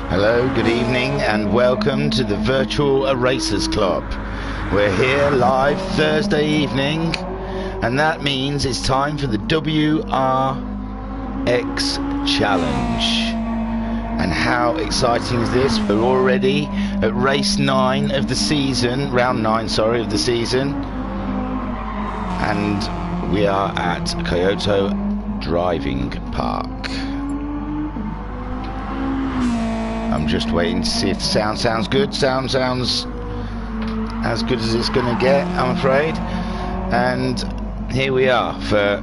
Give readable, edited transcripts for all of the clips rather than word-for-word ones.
Hello, good evening, and welcome to the Virtual Racers Club. We're here live Thursday evening, and that means it's time for the WRX Challenge. And how exciting is this? We're already at race 9 of the season, round 9, sorry, of the season. And we are at Kyoto Driving Park. I'm just waiting to see if the sound sounds good. Sound sounds as good as it's going to get, I'm afraid. And here we are for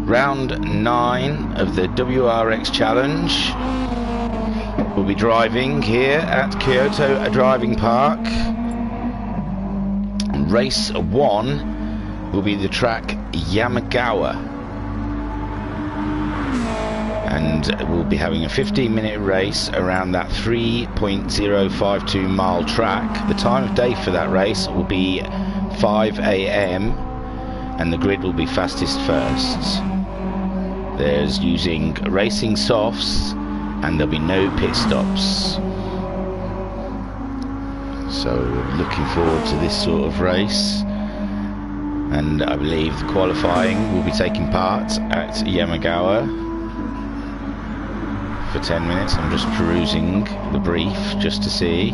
round 9 of the WRX Challenge. We'll be driving here at Kyoto Driving Park. And race 1 will be the track Yamagawa. And we'll be having a 15-minute race around that 3.052 mile track. The time of day for that race will be 5 AM, and the grid will be fastest first. There's using racing softs, and there'll be no pit stops. So looking forward to this sort of race. And I believe the qualifying will be taking part at Yamagawa for 10 minutes. I'm just perusing the brief just to see.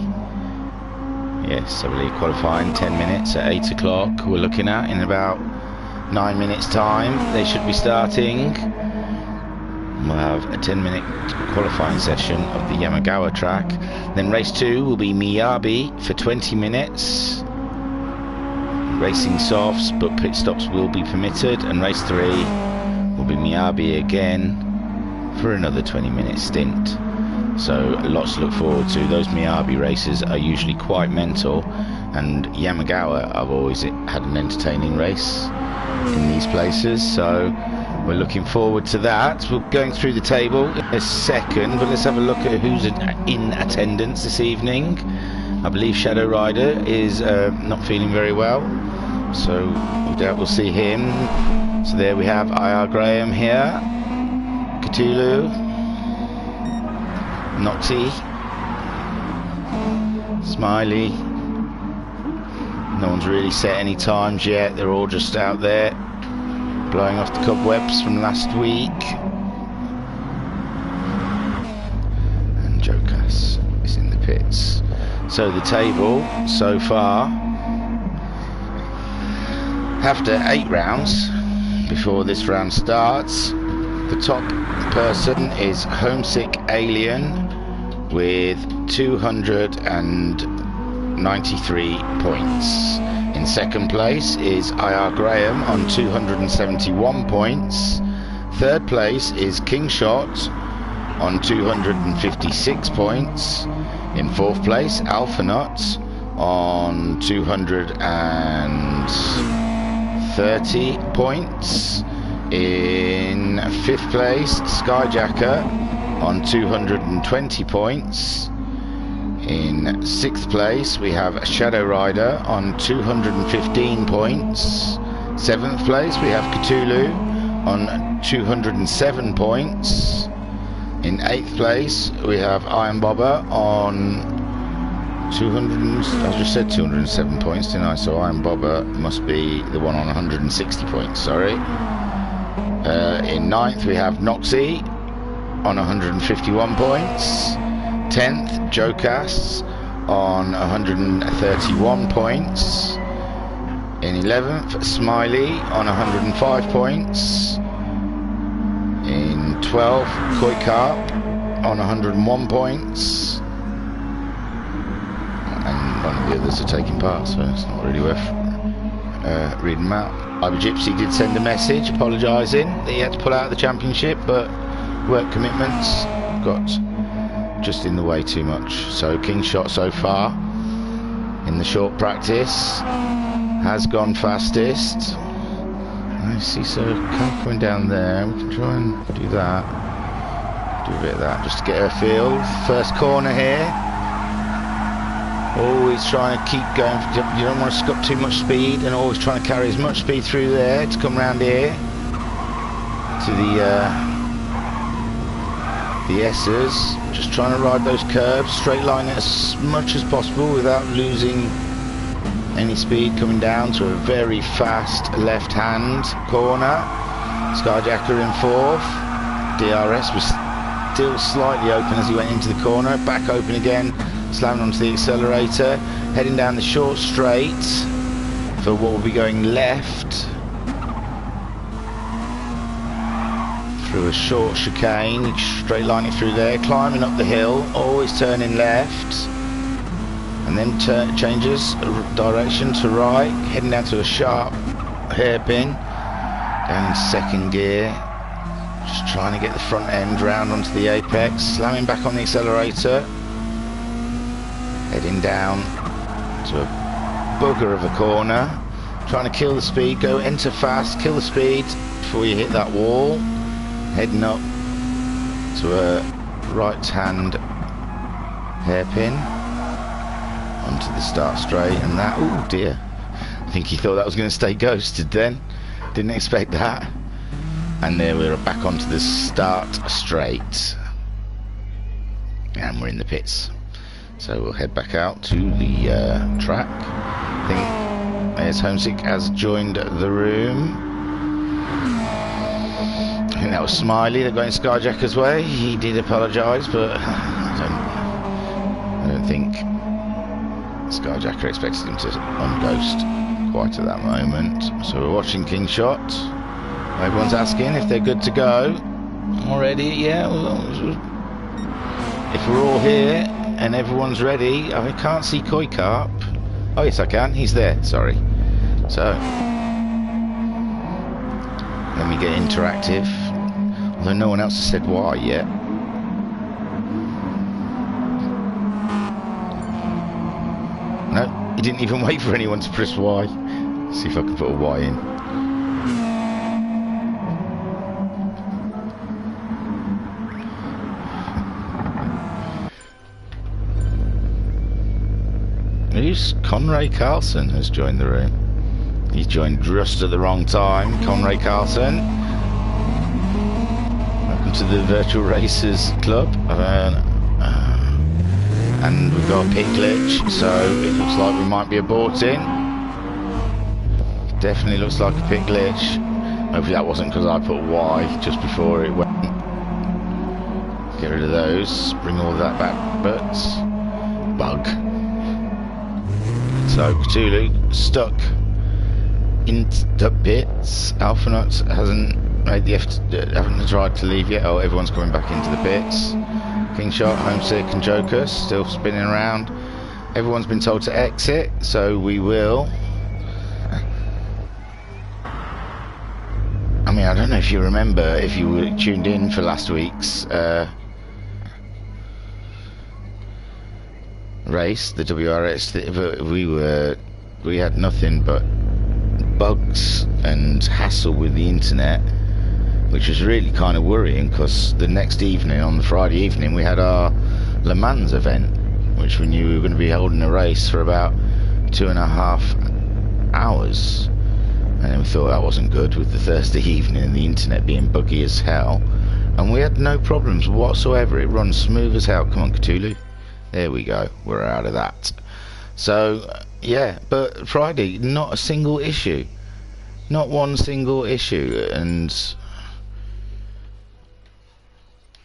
Yes, I believe qualifying 10 minutes at 8 o'clock. We're looking at in about 9 minutes time they should be starting. We'll have a 10-minute qualifying session of the Yamagawa track. Then race 2 will be Miyabi for 20 minutes. Racing softs, but pit stops will be permitted. And race 3 will be Miyabi again for another 20-minute stint. So lots to look forward to. Those Miyabi races are usually quite mental, and Yamagawa, I've always had an entertaining race in these places, so we're looking forward to that. We're going through the table in a second, but let's have a look at who's in attendance this evening. I believe Shadow Rider is not feeling very well, so no doubt we'll see him. So there we have IR Graham here, Cthulhu, Noxie, Smiley. No one's really set any times yet. They're all just out there blowing off the cobwebs from last week. And Jokas is in the pits. So the table so far, after 8 rounds before this round starts, the top person is Homesick Alien with 293 points. In second place is IR Graham on 271 points. Third place is King Shot on 256 points. In fourth place, Alpha Nut on 230 points. In fifth place, Skyjacker on 220 points. In sixth place, we have Shadow Rider on 215 points. Seventh place, we have Cthulhu on 207 points. In eighth place, we have Iron Bobber on 200. I just said 207 points, didn't I? So Iron Bobber must be the one on 160 points. Sorry. In ninth, we have Noxie on 151 points. 10th, Jokas on 131 points. In 11th, Smiley on 105 points. In 12th, Koi Carp on 101 points, and none of the others are taking part, so it's not really worth reading them out. Iber Gypsy did send a message apologising that he had to pull out of the championship, but work commitments got just in the way too much. So King Shot so far in the short practice has gone fastest. I see, so coming down there. We can try and do that, do a bit of that just to get her feel. First corner here, always trying to keep going. You don't want to scup too much speed, and always trying to carry as much speed through there to come round here to the S's. Just trying to ride those curves, straight line it as much as possible without losing any speed, coming down to a very fast left hand corner. Skyjacker in fourth. DRS was still slightly open as he went into the corner, back open again, slamming onto the accelerator, heading down the short straight for what will be going left through a short chicane, straight lining through there, climbing up the hill, always turning left, and then changes direction to right, heading down to a sharp hairpin, down in second gear, just trying to get the front end round onto the apex, slamming back on the accelerator, heading down to a bugger of a corner, trying to kill the speed, go enter fast, kill the speed before you hit that wall, heading up to a right hand hairpin onto the start straight, and that, oh dear, I think he thought that was going to stay ghosted then, didn't expect that, and there we're back onto the start straight, and we're in the pits. So we'll head back out to the track. I think there's Homesick has joined the room. I think that was Smiley that got in Skyjacker's way. He did apologise, but I don't think Skyjacker expected him to unghost quite at that moment. So we're watching King Shot. Everyone's asking if they're good to go already. Yeah, if we're all here and everyone's ready, I can't see Koi Carp. Oh yes, I can. He's there. Sorry. So let me get interactive. Although no one else has said why yet. No, he didn't even wait for anyone to press Y. See if I can put a Y in. Who's Conray Carlson has joined the room? He joined just at the wrong time. Conray Carlson, welcome to the Virtual Racers Club. And we've got a pit glitch, so it looks like we might be aborting. Definitely looks like a pit glitch. Hopefully that wasn't because I put Y just before it went. Get rid of those, bring all of that back, but bug. So Cthulhu stuck in the pits. Alphanut hasn't made the effort, haven't tried to leave yet. Oh, everyone's coming back into the pits. King Shot, Homesick and Joker still spinning around. Everyone's been told to exit, so we will. I mean, I don't know if you remember, if you were tuned in for last week's race, the WRX, we had nothing but bugs and hassle with the internet, which was really kind of worrying, because the next evening, on the Friday evening, we had our Le Mans event, which we knew we were going to be holding a race for about 2.5 hours, and then we thought that wasn't good with the Thursday evening and the internet being buggy as hell, and we had no problems whatsoever. It runs smooth as hell. Come on, Cthulhu. There we go, we're out of that. So yeah, but Friday, not a single issue, not one single issue, and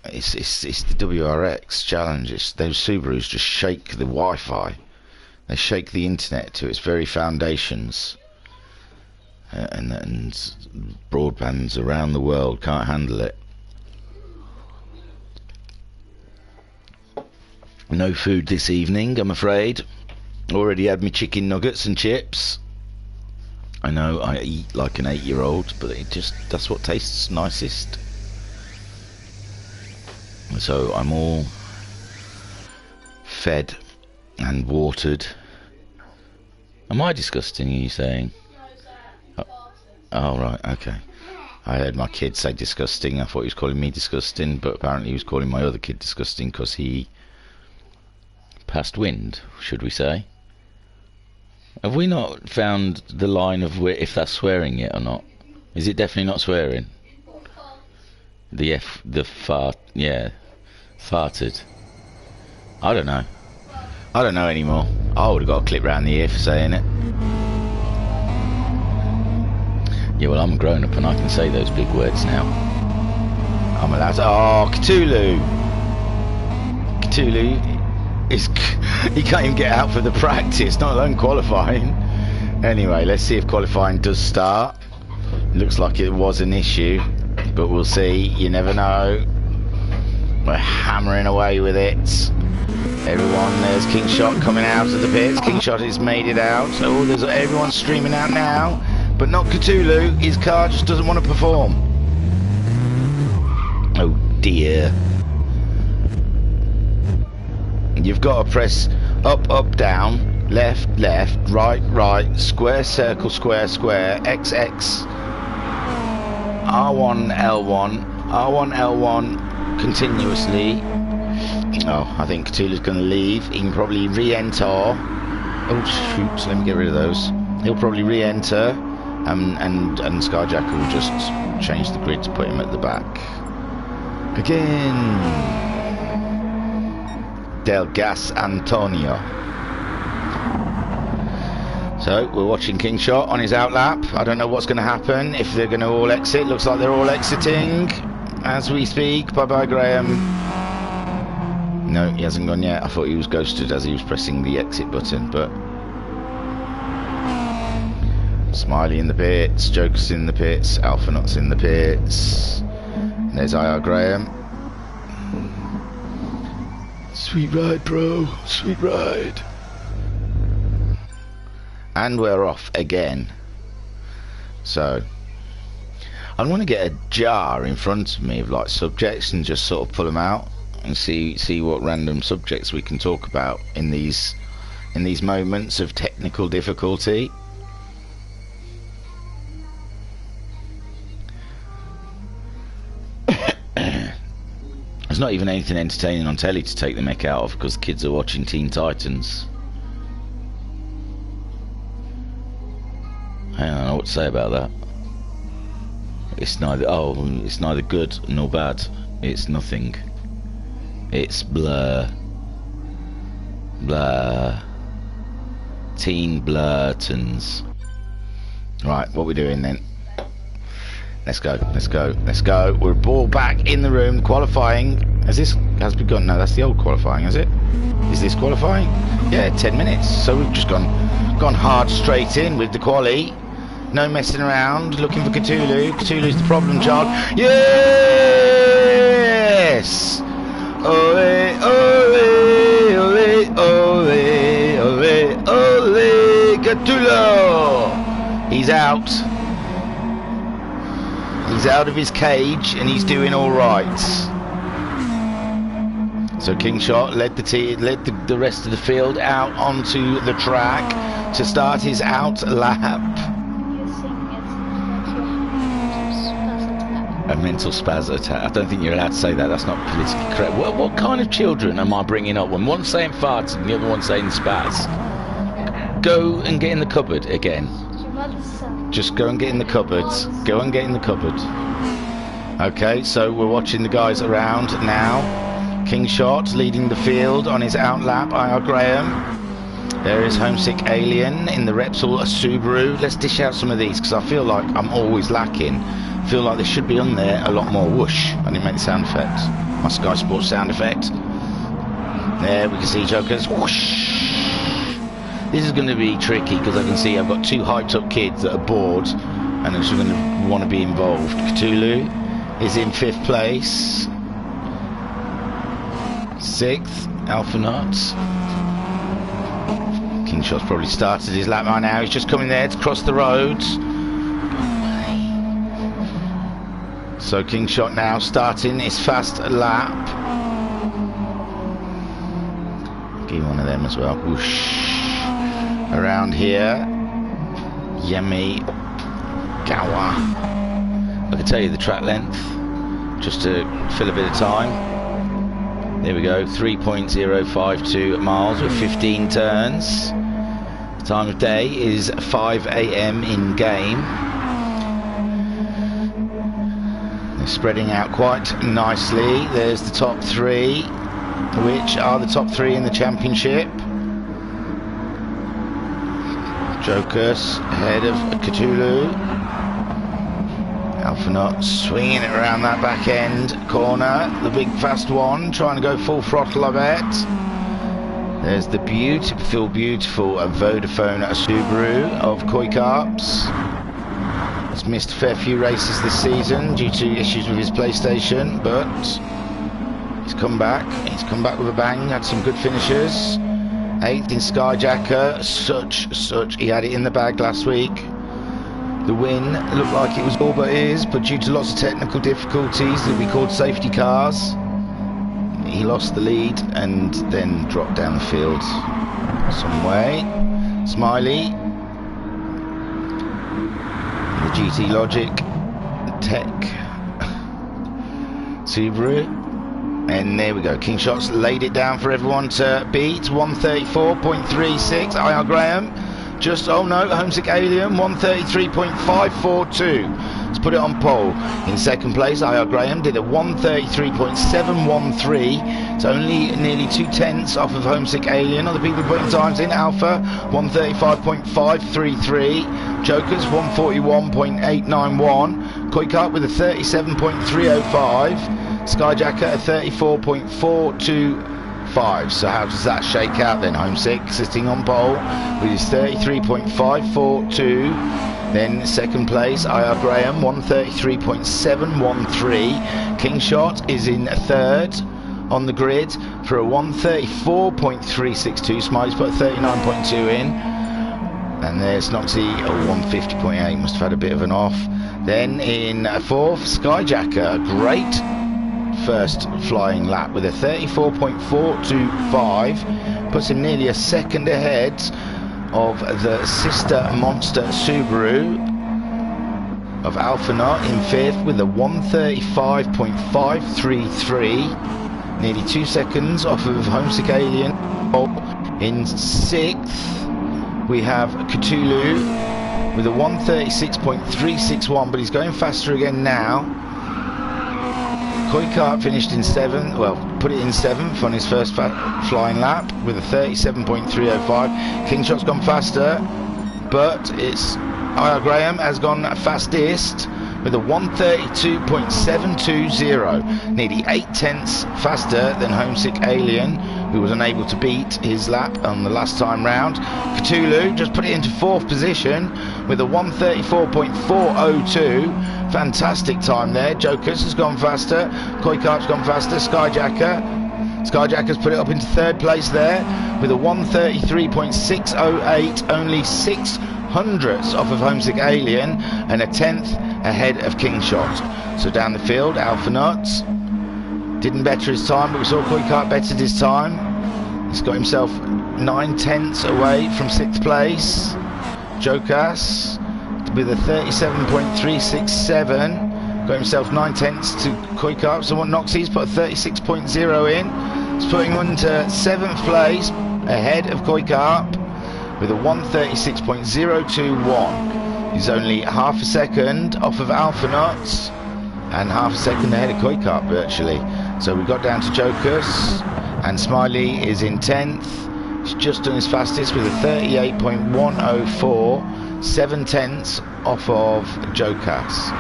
it's the WRX challenge. It's those Subarus just shake the Wi-Fi, they shake the internet to its very foundations, and broadbands around the world can't handle it. No food this evening, I'm afraid. Already had me chicken nuggets and chips. I know I eat like an 8-year-old, but that's what tastes nicest. So I'm all fed and watered. Am I disgusting, are you saying? Oh, right, okay. I heard my kid say disgusting. I thought he was calling me disgusting, but apparently he was calling my other kid disgusting because he passed wind, should we say. Have we not found the line of if that's swearing yet or not? Is it definitely not swearing? The fart, yeah, farted. I don't know. I don't know anymore. I would have got a clip round the ear for saying it. Yeah, well, I'm grown up and I can say those big words now. I'm allowed to. Oh, Cthulhu! Cthulhu is. He can't even get out for the practice, not alone qualifying. Anyway, let's see if qualifying does start. Looks like it was an issue, but we'll see. You never know. We're hammering away with it. Everyone, there's Kingshot coming out of the pits. Kingshot has made it out. Oh, there's everyone streaming out now. But not Cthulhu. His car just doesn't want to perform. Oh dear. You've got to press up, up, down, left, left, right, right, square, circle, square, square, XX, R1, L1, R1, L1, continuously. Oh, I think Cthulhu's going to leave. He can probably re-enter. Oh shoot, let me get rid of those. He'll probably re-enter. And Skyjack will just change the grid to put him at the back. Again. Del Gas Antonio. So we're watching Kingshot on his outlap. I don't know what's going to happen, if they're going to all exit. Looks like they're all exiting as we speak. Bye bye, Graham. No, he hasn't gone yet. I thought he was ghosted as he was pressing the exit button, but Smiley in the pits, Joker's in the pits, Alphanot's in the pits. And there's IR Graham. Sweet ride, bro. Sweet ride. And we're off again. So I want to get a jar in front of me of like subjects and just sort of pull them out and see what random subjects we can talk about in these moments of technical difficulty. There's not even anything entertaining on telly to take the mick out of because kids are watching Teen Titans. I don't know what to say about that. It's neither good nor bad. It's nothing. It's blur. Blur. Teen Blurtons. Right, what are we doing then? Let's go, let's go, let's go. We're all back in the room. Qualifying. Has begun? No, that's the old qualifying, is it? Is this qualifying? Yeah, 10 minutes. So we've just gone hard straight in with the quali. No messing around, looking for Cthulhu. Cthulhu's the problem child. Yes! Ole, ole, ole, ole, ole, ole, Cthulhu! He's out. He's out of his cage and he's doing all right. So Kingshot led the rest of the field out onto the track to start his out lap. A mental spaz attack. I don't think you're allowed to say that. That's not politically correct. What kind of children am I bringing up when one's saying farts and the other one's saying spaz? Go and get in the cupboard again. Just go and get in the cupboards. Go and get in the cupboard. Okay, so we're watching the guys around now. Kingshot leading the field on his outlap. IR Graham. There is Homesick Alien in the Repsol Subaru. Let's dish out some of these because I feel like I'm always lacking. I feel like there should be on there a lot more whoosh. I didn't make the sound effect. My Sky Sports sound effect. There we can see Joker's whoosh. This is going to be tricky because I can see I've got two hyped up kids that are bored and are just going to want to be involved. Cthulhu is in 5th place. 6th, Alpha Knots. Kingshot's probably started his lap by now. He's just coming there to cross the roads. So Kingshot now starting his fast lap. Give one of them as well. Whoosh. Around here. Yemi Gawa. I can tell you the track length just to fill a bit of time. There we go, 3.052 miles with 15 turns. The time of day is 5 AM in game. They're spreading out quite nicely. There's the top 3, which are the top 3 in the championship. Jokers ahead of Cthulhu. Alpha Knots swinging it around that back end corner. The big fast one, trying to go full throttle, I bet. There's the beautiful Vodafone Subaru of Koikarps. He's missed a fair few races this season due to issues with his PlayStation, but he's come back. He's come back with a bang, had some good finishes. 8th in Skyjacker, he had it in the bag last week. The win looked like it was all but his, but due to lots of technical difficulties that we called safety cars, he lost the lead and then dropped down the field some way. Smiley, the GT Logic Tech Subaru. And there we go, Kingshot's laid it down for everyone to beat. 134.36, IR Graham. Just, oh no, Homesick Alien, 133.542. Let's put it on pole. In second place, IR Graham did a 133.713. It's only nearly 2/10 off of Homesick Alien. Other people putting times in. Alpha, 135.533. Jokers, 141.891. Koikart with a 37.305. Skyjacker a 34.425. So how does that shake out then? Homesick sitting on pole with his 33.542. Then second place, IR Graham, 133.713. Kingshot is in third on the grid for a 134.362. Smiley's put a 39.2 in. And there's Noxie, a 150.8. Must have had a bit of an off. Then in fourth, Skyjacker, great first flying lap with a 34.425, puts him nearly a second ahead of the sister monster Subaru of Alpha Knot in fifth with a 135.533, nearly 2 seconds off of Homesick Alien. In sixth we have Cthulhu with a 136.361, but he's going faster again now. Koikart finished in 7th, well, put it in 7th on his first flying lap with a 37.305. Kingshot's gone faster, but it's IR Graham has gone fastest with a 132.720, nearly 8/10 faster than Homesick Alien, who was unable to beat his lap on the last time round. Cthulhu just put it into 4th position with a 134.402. Fantastic time there. Jokers has gone faster. Koikarp's gone faster. Skyjacker's put it up into 3rd place there with a 133.608, only 6/100ths off of Homesick Alien and a 10th ahead of Kingshot. So down the field, Alpha Nuts didn't better his time, but we saw Koikart bettered his time. He's got himself 9/10ths away from 6th place. Jokas with a 37.367, got himself 9/10ths to Koikart. So what Noxie's put a 36.0 in. It's putting him into 7th place ahead of Koikart with a 136.021. He's only half a second off of Alpha Nuts and half a second ahead of Koikart virtually. So we got down to Jokers, and Smiley is in 10th. He's just done his fastest with a 38.104, 7/10ths off of Jokas.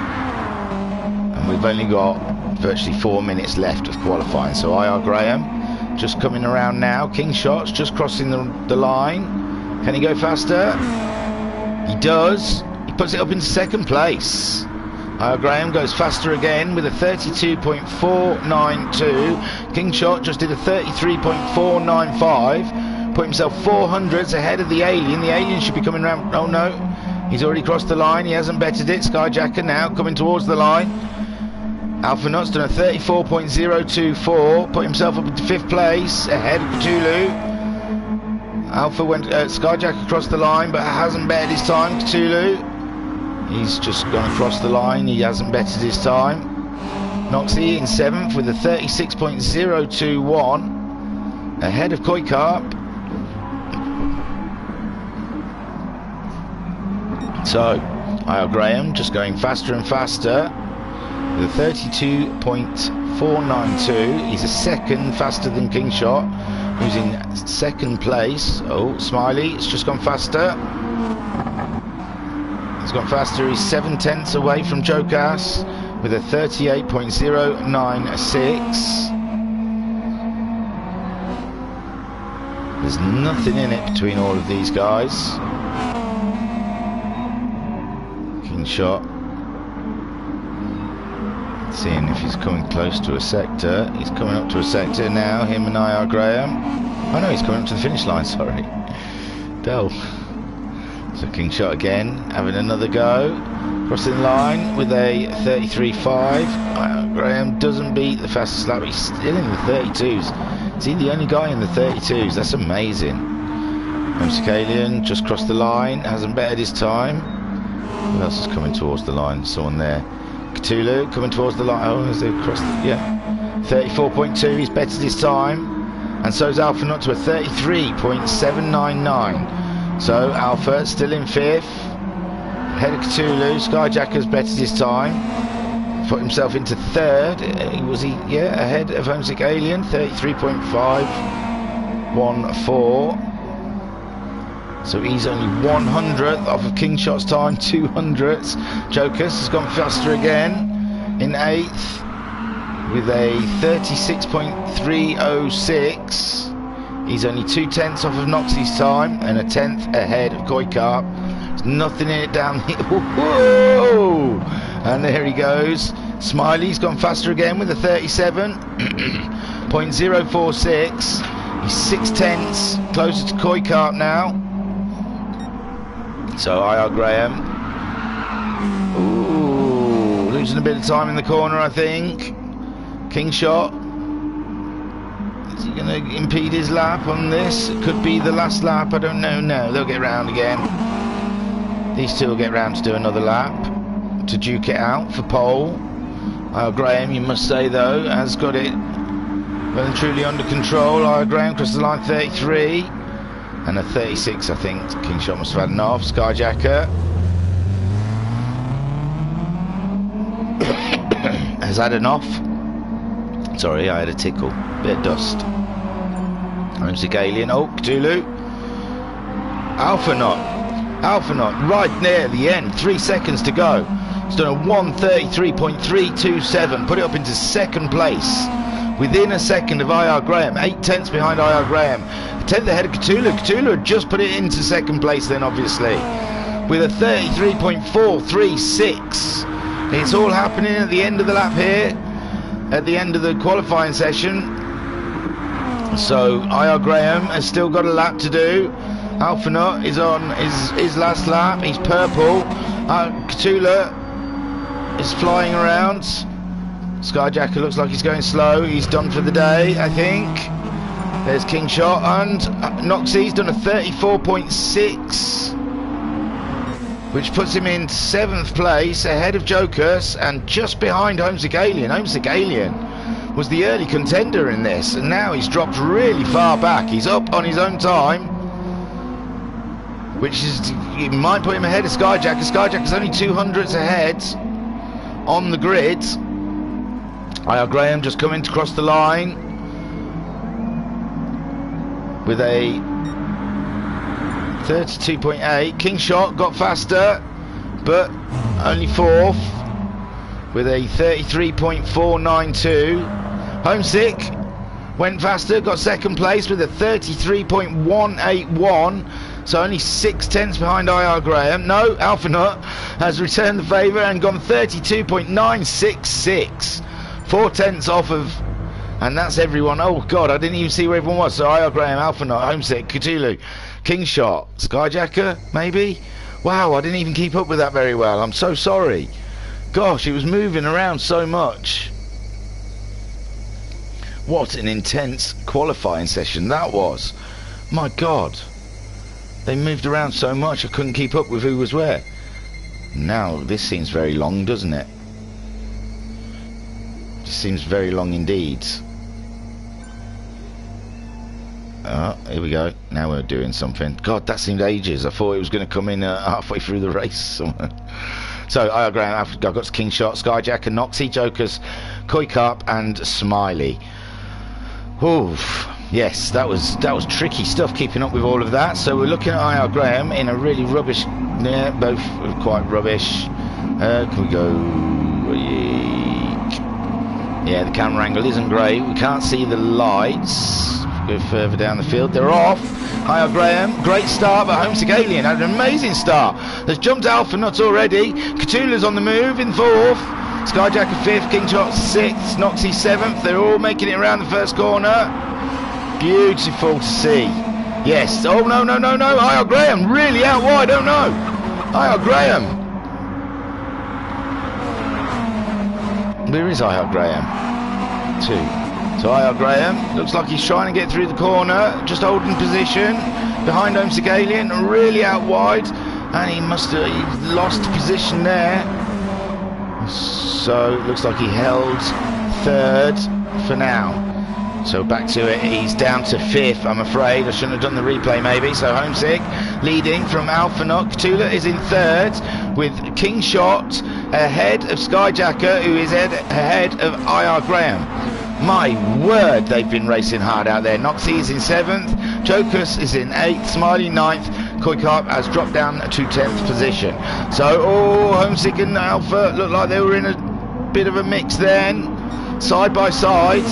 And we've only got virtually 4 minutes left of qualifying. So IR Graham just coming around now. Kingshot's just crossing the line. Can he go faster? He does. He puts it up into 2nd place. Graham goes faster again with a 32.492. King Shot just did a 33.495. Put himself 400s ahead of the Alien. The Alien should be coming around. Oh no, he's already crossed the line. He hasn't bettered it. Skyjacker now coming towards the line. Alpha Nut's done a 34.024. Put himself up into 5th place ahead of Cthulhu. Alpha went Skyjacker across the line, but hasn't bettered his time. Cthulhu, he's just gone across the line. He hasn't bettered his time. Noxie in 7th with a 36.021 ahead of Koi Carp. So Graham just going faster and faster with a 32.492. He's a second faster than King Shot, who's in 2nd place. Oh, Smiley, it's just gone faster. He's gone faster. He's 7/10 away from Jokas with a 38.096. There's nothing in it between all of these guys. King Shot seeing if he's coming close to a sector. He's coming up to a sector now, him and Graham. Oh no, he's coming up to the finish line, sorry. Dell. So King Shot again, having another go. Crossing the line with a 33.5. Graham doesn't beat the fastest lap. He's still in the 32s. Is he the only guy in the 32s? That's amazing. Alien just crossed the line, hasn't bettered his time. Who else is coming towards the line? Someone there. Cthulhu coming towards the line. Oh, has they crossed? Yeah. 34.2, he's bettered his time. And so's Alpha Nut to a 33.799. So Alpha still in 5th. Ahead of Cthulhu. Skyjacker's bettered his time. Put himself into 3rd. Was he? Yeah, ahead of Homesick Alien. 33.514. So he's only 100th off of King Shot's time, 200ths. Jokas has gone faster again in 8th with a 36.306. He's only 2/10 off of Noxie's time and a 10th ahead of Koi Carp. There's nothing in it down here. Whoa! And there he goes. Smiley's gone faster again with a 37.046. He's 6/10 closer to Koi Carp now. So Graham, ooh, losing a bit of time in the corner, I think. King Shot, is he going to impede his lap on this? It could be the last lap, I don't know. No, they'll get round again. These two will get round to do another lap to duke it out for pole. Graham, you must say though, has got it well and truly under control. Graham crosses the line 33. And a 36, I think. King Shot must have had enough. Skyjacker has had enough. Sorry, I had a tickle. Bit of dust. Homesick Alien. Oh, Cthulhu. Alpha Nut, right near the end. 3 seconds to go. He's done a 133.327. Put it up into 2nd place. Within a second of Graham. 8/10 behind Graham. 10th ahead of Cthulhu. Cthulhu had just put it into 2nd place then, obviously, with a 33.436. It's all happening at the end of the lap here, at the end of the qualifying session. So Graham has still got a lap to do. Alpha Nut is on his last lap. He's purple. Cthulhu is flying around. Skyjacker looks like he's going slow. He's done for the day, I think. There's King Shot, and Noxie's done a 34.6, which puts him in 7th place ahead of Jokas and just behind Homesick Alien. Homesick Alien was the early contender in this, and now he's dropped really far back. He's up on his own time, which is, it might put him ahead of Skyjacker. Skyjacker's only 200ths ahead on the grid. Graham just coming to cross the line with a 32.8. King Shot got faster, but only 4th with a 33.492. Homesick went faster, got 2nd place with a 33.181. So only 6/10 behind IR Graham. No, Alpha Nut has returned the favour and gone 32.966. 4/10 off of, and that's everyone. Oh God, I didn't even see where everyone was. So IR Graham, Alpha Nut, Homesick, Cthulhu, Kingshot, Skyjacker, maybe? Wow, I didn't even keep up with that very well. I'm so sorry. Gosh, it was moving around so much. What an intense qualifying session that was. My God. They moved around so much I couldn't keep up with who was where. Now, this seems very long, doesn't it? This seems very long indeed. Oh, here we go. Now we're doing something. God, that seemed ages. I thought it was going to come in halfway through the race somewhere. So, IR Graham, I've got Kingshot, Skyjacker, Noxie, Jokers, Koi Carp, and Smiley. Oof. Yes, that was tricky stuff keeping up with all of that. So we're looking at IR Graham in a really rubbish. Yeah, both are quite rubbish. Can we go? Yeah, the camera angle isn't great. We can't see the lights. Go further down the field. They're off. IR Graham, great start, but Homesick Alien had an amazing start. There's jumped Alpha Nuts already. Cthulhu's on the move in 4th. Skyjacker 5th, Kingshot 6th, Noxie 7th. They're all making it around the first corner. Beautiful to see. Yes. Oh, no. IR Graham really out wide. Oh, no. IR Graham. Where is IR Graham? 2. So IR Graham looks like he's trying to get through the corner, just holding position behind Homesick Alien, really out wide, and he must have lost position there. So it looks like he held 3rd for now. So back to it, he's down to 5th, I'm afraid. I shouldn't have done the replay maybe. So Homesick leading from Alpha Nut. Cthulhu is in 3rd with Kingshot ahead of Skyjacker, who is ahead of IR Graham. My word, they've been racing hard out there. Noxie is in 7th, Jokers is in 8th, Smiley 9th, Koi Carp has dropped down to 10th position. So, Homesick and Alpha look like they were in a bit of a mix then, side by side,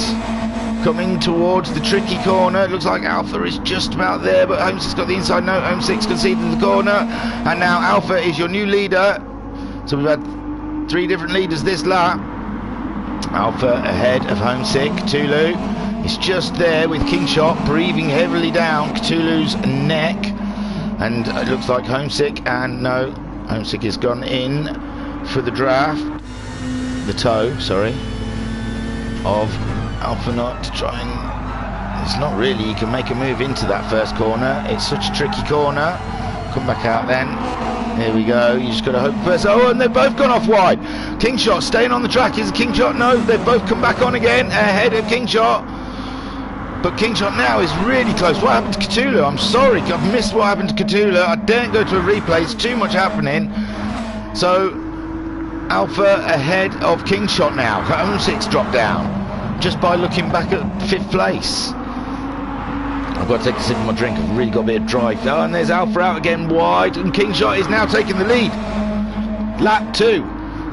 coming towards the tricky corner. It looks like Alpha is just about there, but Homesick's got the inside note. Homesick's conceded the corner, and now Alpha is your new leader. So we've had 3 different leaders this lap. Alpha ahead of Homesick. Cthulhu is just there with Kingshot breathing heavily down Cthulhu's neck, and it looks like Homesick, and no, Homesick has gone in for the draft, the toe, sorry, of Alpha Nut to try and, it's not really, you can make a move into that first corner. It's such a tricky corner. Come back out then. Here we go. You just got to hope first. Oh, and they've both gone off wide. Kingshot staying on the track. Is it Kingshot? No, they've both come back on again ahead of Kingshot. But Kingshot now is really close. What happened to Cthulhu? I'm sorry, I've missed what happened to Cthulhu. I daren't go to a replay. It's too much happening. So Alpha ahead of Kingshot now. Homesick's dropped down just by looking back at 5th place. I've got to take a sip of my drink. I've really got a bit of drive. Oh, and there's Alpha out again wide, and Kingshot is now taking the lead. Lap 2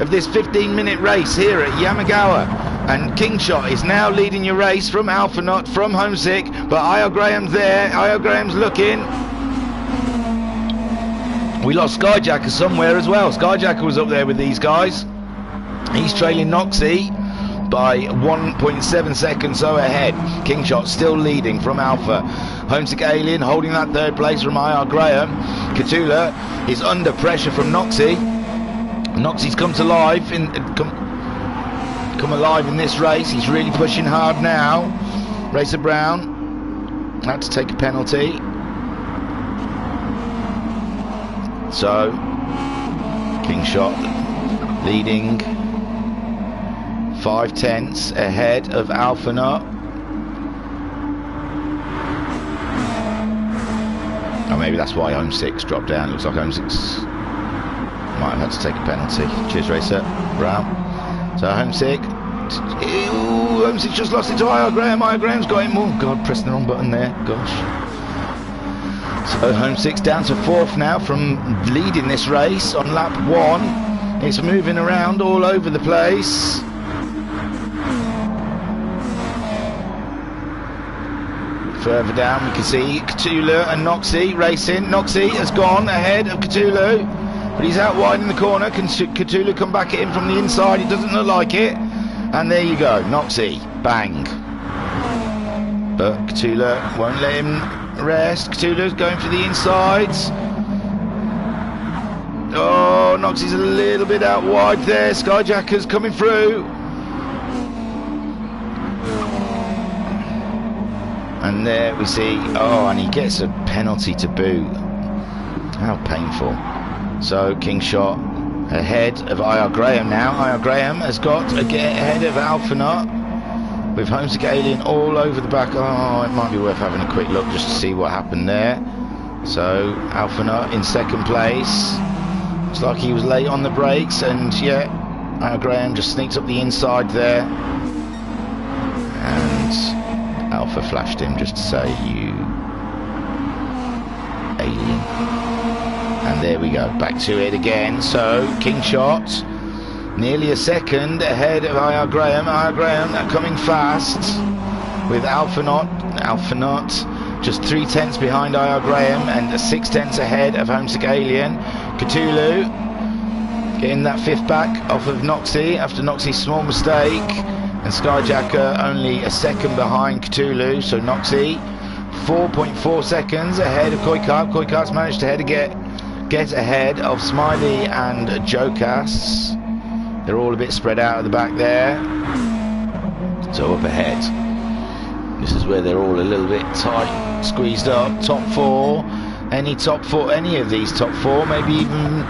of this 15-minute race here at Yamagawa, and Kingshot is now leading your race from Alpha Nut, from Homesick, but IR Graham's there. IR Graham's looking. We lost Skyjacker somewhere as well. Skyjacker was up there with these guys. He's trailing Noxie by 1.7 seconds so ahead. Kingshot still leading from Alpha. Homesick Alien holding that 3rd place from IR Graham. Cthulhu is under pressure from Noxie. Noxie's come alive in this race. He's really pushing hard now. Racer Brown had to take a penalty. So Kingshot leading 5/10 ahead of Alpha Nut. Oh, maybe that's why Homesick's dropped down. Looks like Homesick's might have had to take a penalty. Cheers, Racer Brown. So Homesick. Ooh, Homesick's just lost it to IR Graham. IR Graham's got him. Oh God, pressing the wrong button there. Gosh. So Homesick's down to 4th now from leading this race on lap 1. It's moving around all over the place. Further down we can see Cthulhu and Noxie racing. Noxie has gone ahead of Cthulhu, but he's out wide in the corner. Can Cthulhu come back at him from the inside? It doesn't look like it. And there you go, Noxie, bang. But Cthulhu won't let him rest. Cthulhu's going for the insides. Oh, Noxie's a little bit out wide there. Skyjacker's coming through. And there we see, oh, and he gets a penalty to boot. How painful. So King Shot ahead of IR Graham now. IR Graham has got to get ahead of Alphanut with Homesick Alien all over the back. Oh, it might be worth having a quick look just to see what happened there. So Alphanut in second place. Looks like he was late on the brakes, and yeah, IR Graham just sneaks up the inside there. And Alpha flashed him just to say, you alien. And there we go, back to it again. So King Shot nearly a second ahead of IR Graham. IR Graham coming fast with Alphanut just 3/10 behind IR Graham and 6/10 ahead of Homesick Alien. Cthulhu getting that fifth back off of Noxie after Noxie's small mistake. And Skyjacker only a second behind Cthulhu, so Noxie 4.4 seconds ahead of Koikart. Koikart's managed to get ahead of Smiley and Jocasts. They're all a bit spread out at the back there. So up ahead, this is where they're all a little bit tight, squeezed up. Top four, any of these top four, maybe even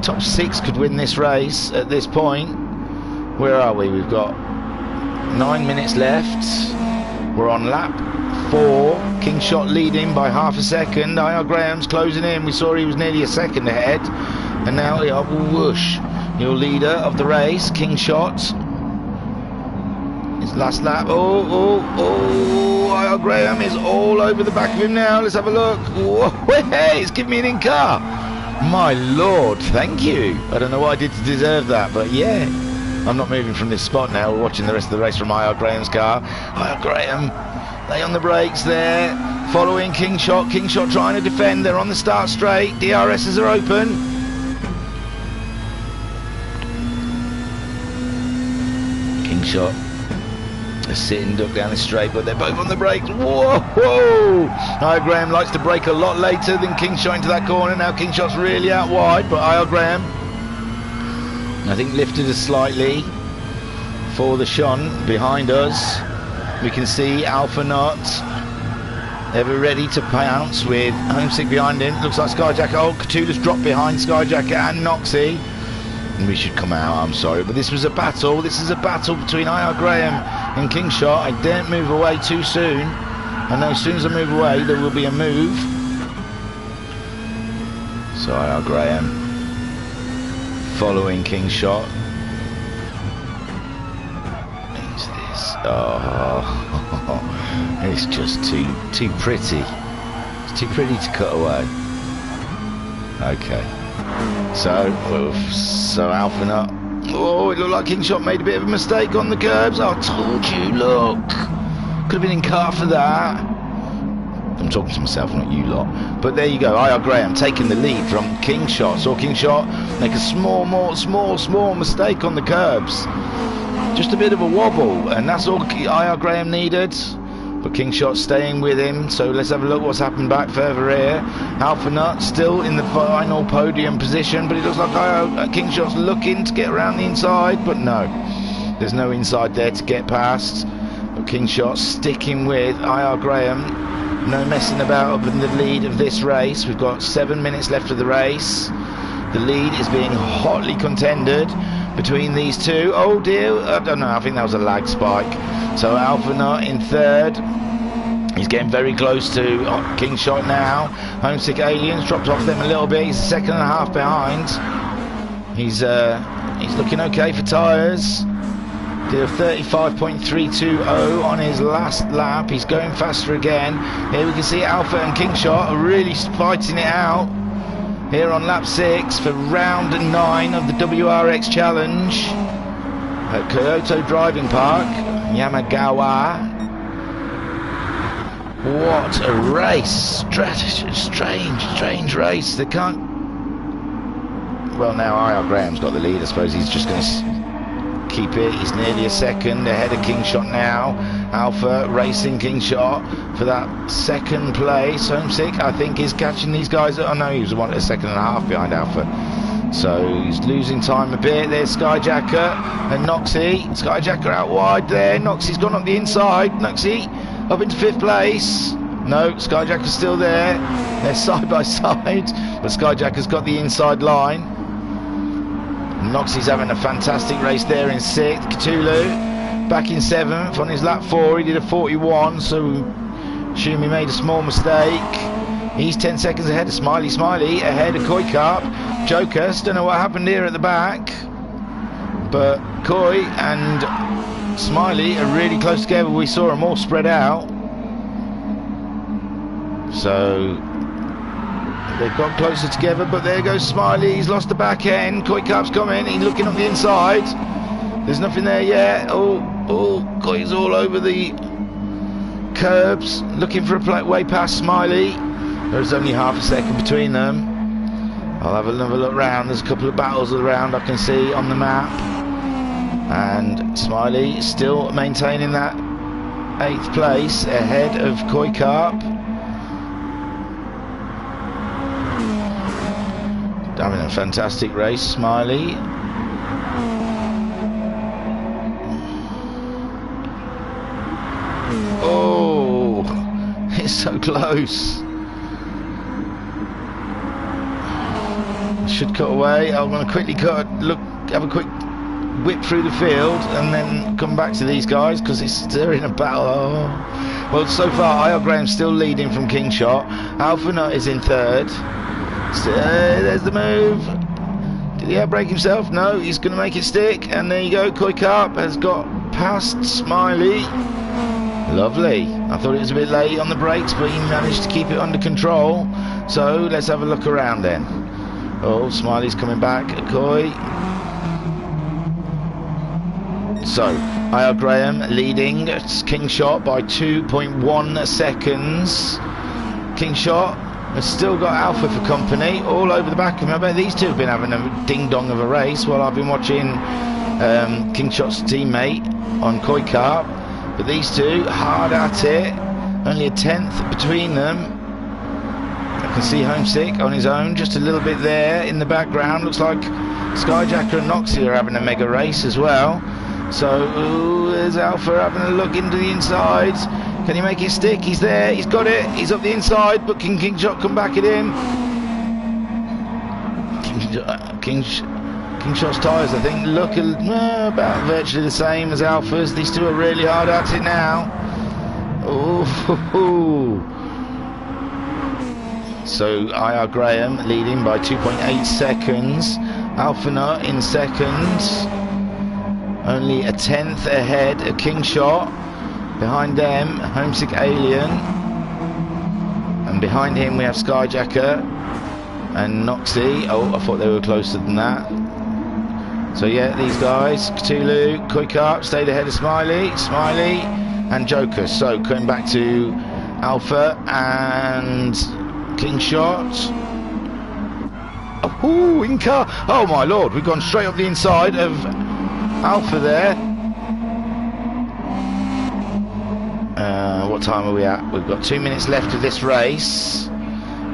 top six could win this race at this point. Where are we? We've got 9 minutes left. We're on lap 4. King Shot leading by half a second. IR Graham's closing in. We saw he was nearly a second ahead. And now we are whoosh. Your leader of the race, King Shot. His last lap. Oh, IR Graham is all over the back of him now. Let's have a look. Whoa, hey, it's giving me an in-car. My lord, thank you. I don't know what I did to deserve that, but yeah. I'm not moving from this spot now. We're watching the rest of the race from IR Graham's car. IR Graham, they on the brakes there, following King Shot. King Shot trying to defend. They're on the start straight. DRSs are open. King Shot is sitting duck down the straight, but they're both on the brakes. Whoa! IR Graham likes to brake a lot later than King Shot into that corner. Now King Shot's really out wide, but IR Graham, I think, lifted us slightly for the Shon behind us. We can see Alphanut ever ready to pounce with Homesick behind him. Looks like Skyjacker. Oh, Cthulhu's dropped behind Skyjacker and Noxie. And we should come out, I'm sorry, but this was a battle. This is a battle between IR Graham and King Shot. I daren't move away too soon. I know as soon as I move away there will be a move. So IR Graham following King Shot. Who's this? Oh, it's just too pretty. It's too pretty to cut away. Okay. So Alphanut. Oh, it looked like King Shot made a bit of a mistake on the curbs. I told you, look. Could have been in car for that. I'm talking to myself, not you lot. But there you go, IR Graham taking the lead from King Shot. Saw King Shot make a small mistake on the curbs. Just a bit of a wobble, and that's all IR Graham needed. But King Shot staying with him. So let's have a look what's happened back further here. Alphanut still in the final podium position, but it looks like King Shot's looking to get around the inside, but no. There's no inside there to get past. But King Shot sticking with IR Graham. No messing about in the lead of this race. We've got 7 minutes left of the race. The lead is being hotly contended between these two. Oh dear, I don't know, I think that was a lag spike. So Alphanut in third. He's getting very close to King Shot now. Homesick Aliens dropped off them a little bit. He's a second and a half behind. He's looking okay for tyres. Did a 35.320 on his last lap. He's going faster again. Here we can see Alpha and King Shot are really fighting it out here on lap 6 for round 9 of the WRX challenge at Kyoto Driving Park, Yamagawa. What a race! Strange race. They can't. Well, now IR Graham's got the lead. I suppose he's just going to keep it. He's nearly a second ahead of Kingshot now. Alpha racing Kingshot for that second place. Homesick, I think, is catching these guys. Oh no, he was a second and a half behind Alpha. So he's losing time a bit. There's Skyjacker and Noxie. Skyjacker out wide there. Noxie's gone up the inside. Noxie up into 5th place. No, Skyjacker's still there. They're side by side. But Skyjacker's got the inside line. Noxie's having a fantastic race there in 6th. Cthulhu back in 7th on his lap 4. He did a 41, so assume he made a small mistake. He's 10 seconds ahead of Smiley ahead of Koi Carp. Jokers, don't know what happened here at the back, but Koi and Smiley are really close together. We saw them all spread out, so they've got closer together. But there goes Smiley. He's lost the back end. Koi Carp's coming. He's looking up the inside. There's nothing there yet. Oh, Koi's all over the curbs, looking for a way past Smiley. There's only half a second between them. I'll have another look round. There's a couple of battles around I can see on the map. And Smiley still maintaining that 8th place ahead of Koi Carp. Having a fantastic race, Smiley. Oh, it's so close. Should cut away. I'm going to quickly have a quick whip through the field and then come back to these guys because they're in a battle. Oh. Well, so far IR Graham's still leading from Kingshot. Alpha Nut is in 3rd. There's the move. Did he outbrake himself? No, he's going to make it stick. And there you go. Koi Carp has got past Smiley. Lovely. I thought it was a bit late on the brakes, but he managed to keep it under control. So let's have a look around then. Oh, Smiley's coming back at Koi. So, IR Graham leading Kingshot by 2.1 seconds. Kingshot has still got Alpha for company all over the back of him. I bet these two have been having a ding-dong of a race while I've been watching Kingshot's teammate on Koi Carp. But these two, hard at it. Only a 10th between them. I can see Homesick on his own, just a little bit there in the background. Looks like Skyjacker and Noxie are having a mega race as well. So, there's Alpha having a look into the inside. Can he make it stick? He's there, he's got it, he's up the inside, but can Kingshot come back it in? Kingshot's tyres, I think, look about virtually the same as Alpha's. These two are really hard at it now. Oh. So IR Graham leading by 2.8 seconds. Alpha Nut in 2nd. Only a 10th ahead of Kingshot. Behind them, Homesick Alien. And behind him we have Skyjacker and Noxie. Oh, I thought they were closer than that. So yeah, these guys, Cthulhu, Koi Carp stayed ahead of Smiley and Joker. So coming back to Alpha and Kingshot. Oh, in car. Oh my lord, we've gone straight up the inside of Alpha there. What time are we at? We've got 2 minutes left of this race.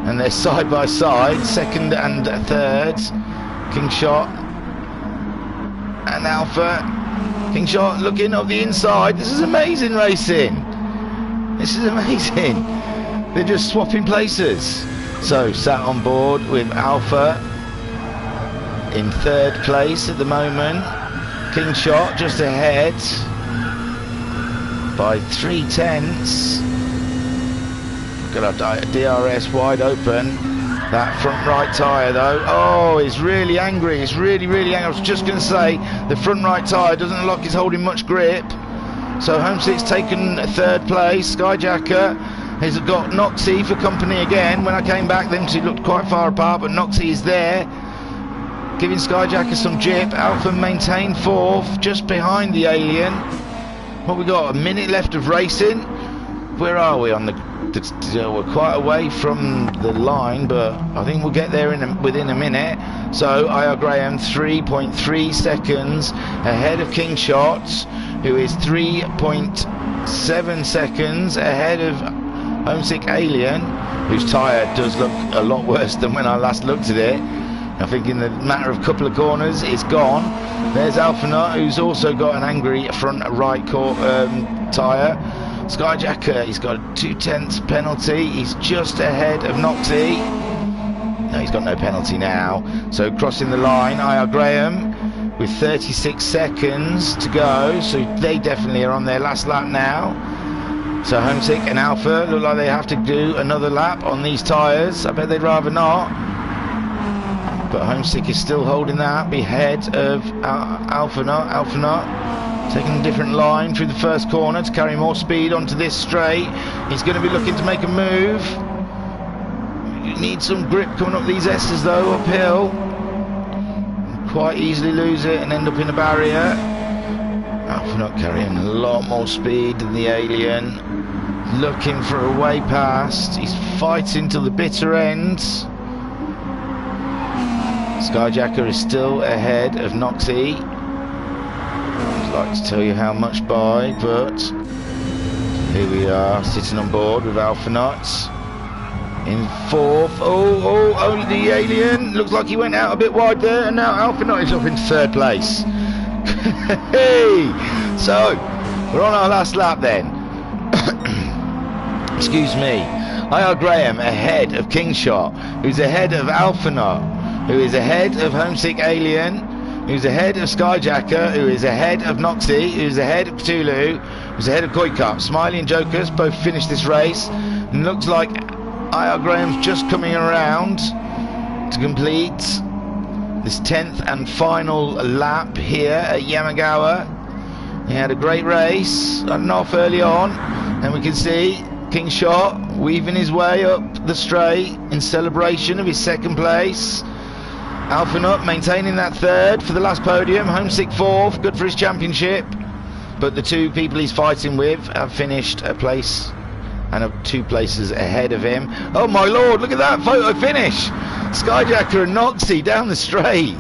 And they're side by side, 2nd and 3rd. Kingshot and Alpha. Kingshot looking up the inside. This is amazing racing. This is amazing. They're just swapping places. So sat on board with Alpha in 3rd place at the moment. Kingshot just ahead by 3/10. Got our DRS wide open. That front right tyre though, oh, it's really angry. It's really angry. I was just going to say, the front right tyre doesn't look like it's holding much grip. So Homesick's taken 3rd place. Skyjacker has got Noxie for company again. When I came back, them two looked quite far apart, but Noxie is there, giving Skyjacker some jip. Alpha maintained 4th, just behind the Alien. What we got? A minute left of racing. where are we on the we're quite away from the line, but I think we'll get there within a minute. So I.R. Graham 3.3 seconds ahead of King Shots, who is 3.7 seconds ahead of Homesick Alien, whose tyre does look a lot worse than when I last looked at it. I think in the matter of a couple of corners it's gone. There's Alphanut, who's also got an angry front right tyre. Skyjacker, he's got a 2/10 penalty. He's just ahead of Noxie. No, he's got no penalty now. So crossing the line, I.R. Graham with 36 seconds to go. So they definitely are on their last lap now. So Homesick and Alpha look like they have to do another lap on these tyres. I bet they'd rather not. But Homesick is still holding that ahead of Alphanut. Taking a different line through the first corner to carry more speed onto this straight. He's going to be looking to make a move. You need some grip coming up these S's though, uphill. Quite easily lose it and end up in a barrier. Alphanut carrying a lot more speed than the Alien. Looking for a way past. He's fighting till the bitter end. Skyjacker is still ahead of Noxie. I'd like to tell you how much by, but here we are sitting on board with Alphanut in fourth. Only the Alien. Looks like he went out a bit wide there, and now Alphanut is up in third place. Hey! So, we're on our last lap then. Excuse me. I.R. Graham ahead of Kingshot, who's ahead of Alphanut, who is ahead of Homesick Alien, who's ahead of Skyjacker, who is ahead of Noxie, who's ahead of Cthulhu, who's ahead of Koikap. Smiley and Jokers both finished this race, and looks like I.R. Graham's just coming around to complete this 10th and final lap here at Yamagawa. He had a great race, starting off early on, and we can see King Shot weaving his way up the straight in celebration of his second place. Alphanut maintaining that third for the last podium. Homesick fourth, good for his championship. But the two people he's fighting with have finished a place and are 2 places ahead of him. Oh my lord, look at that photo finish! Skyjacker and Noxie down the straight.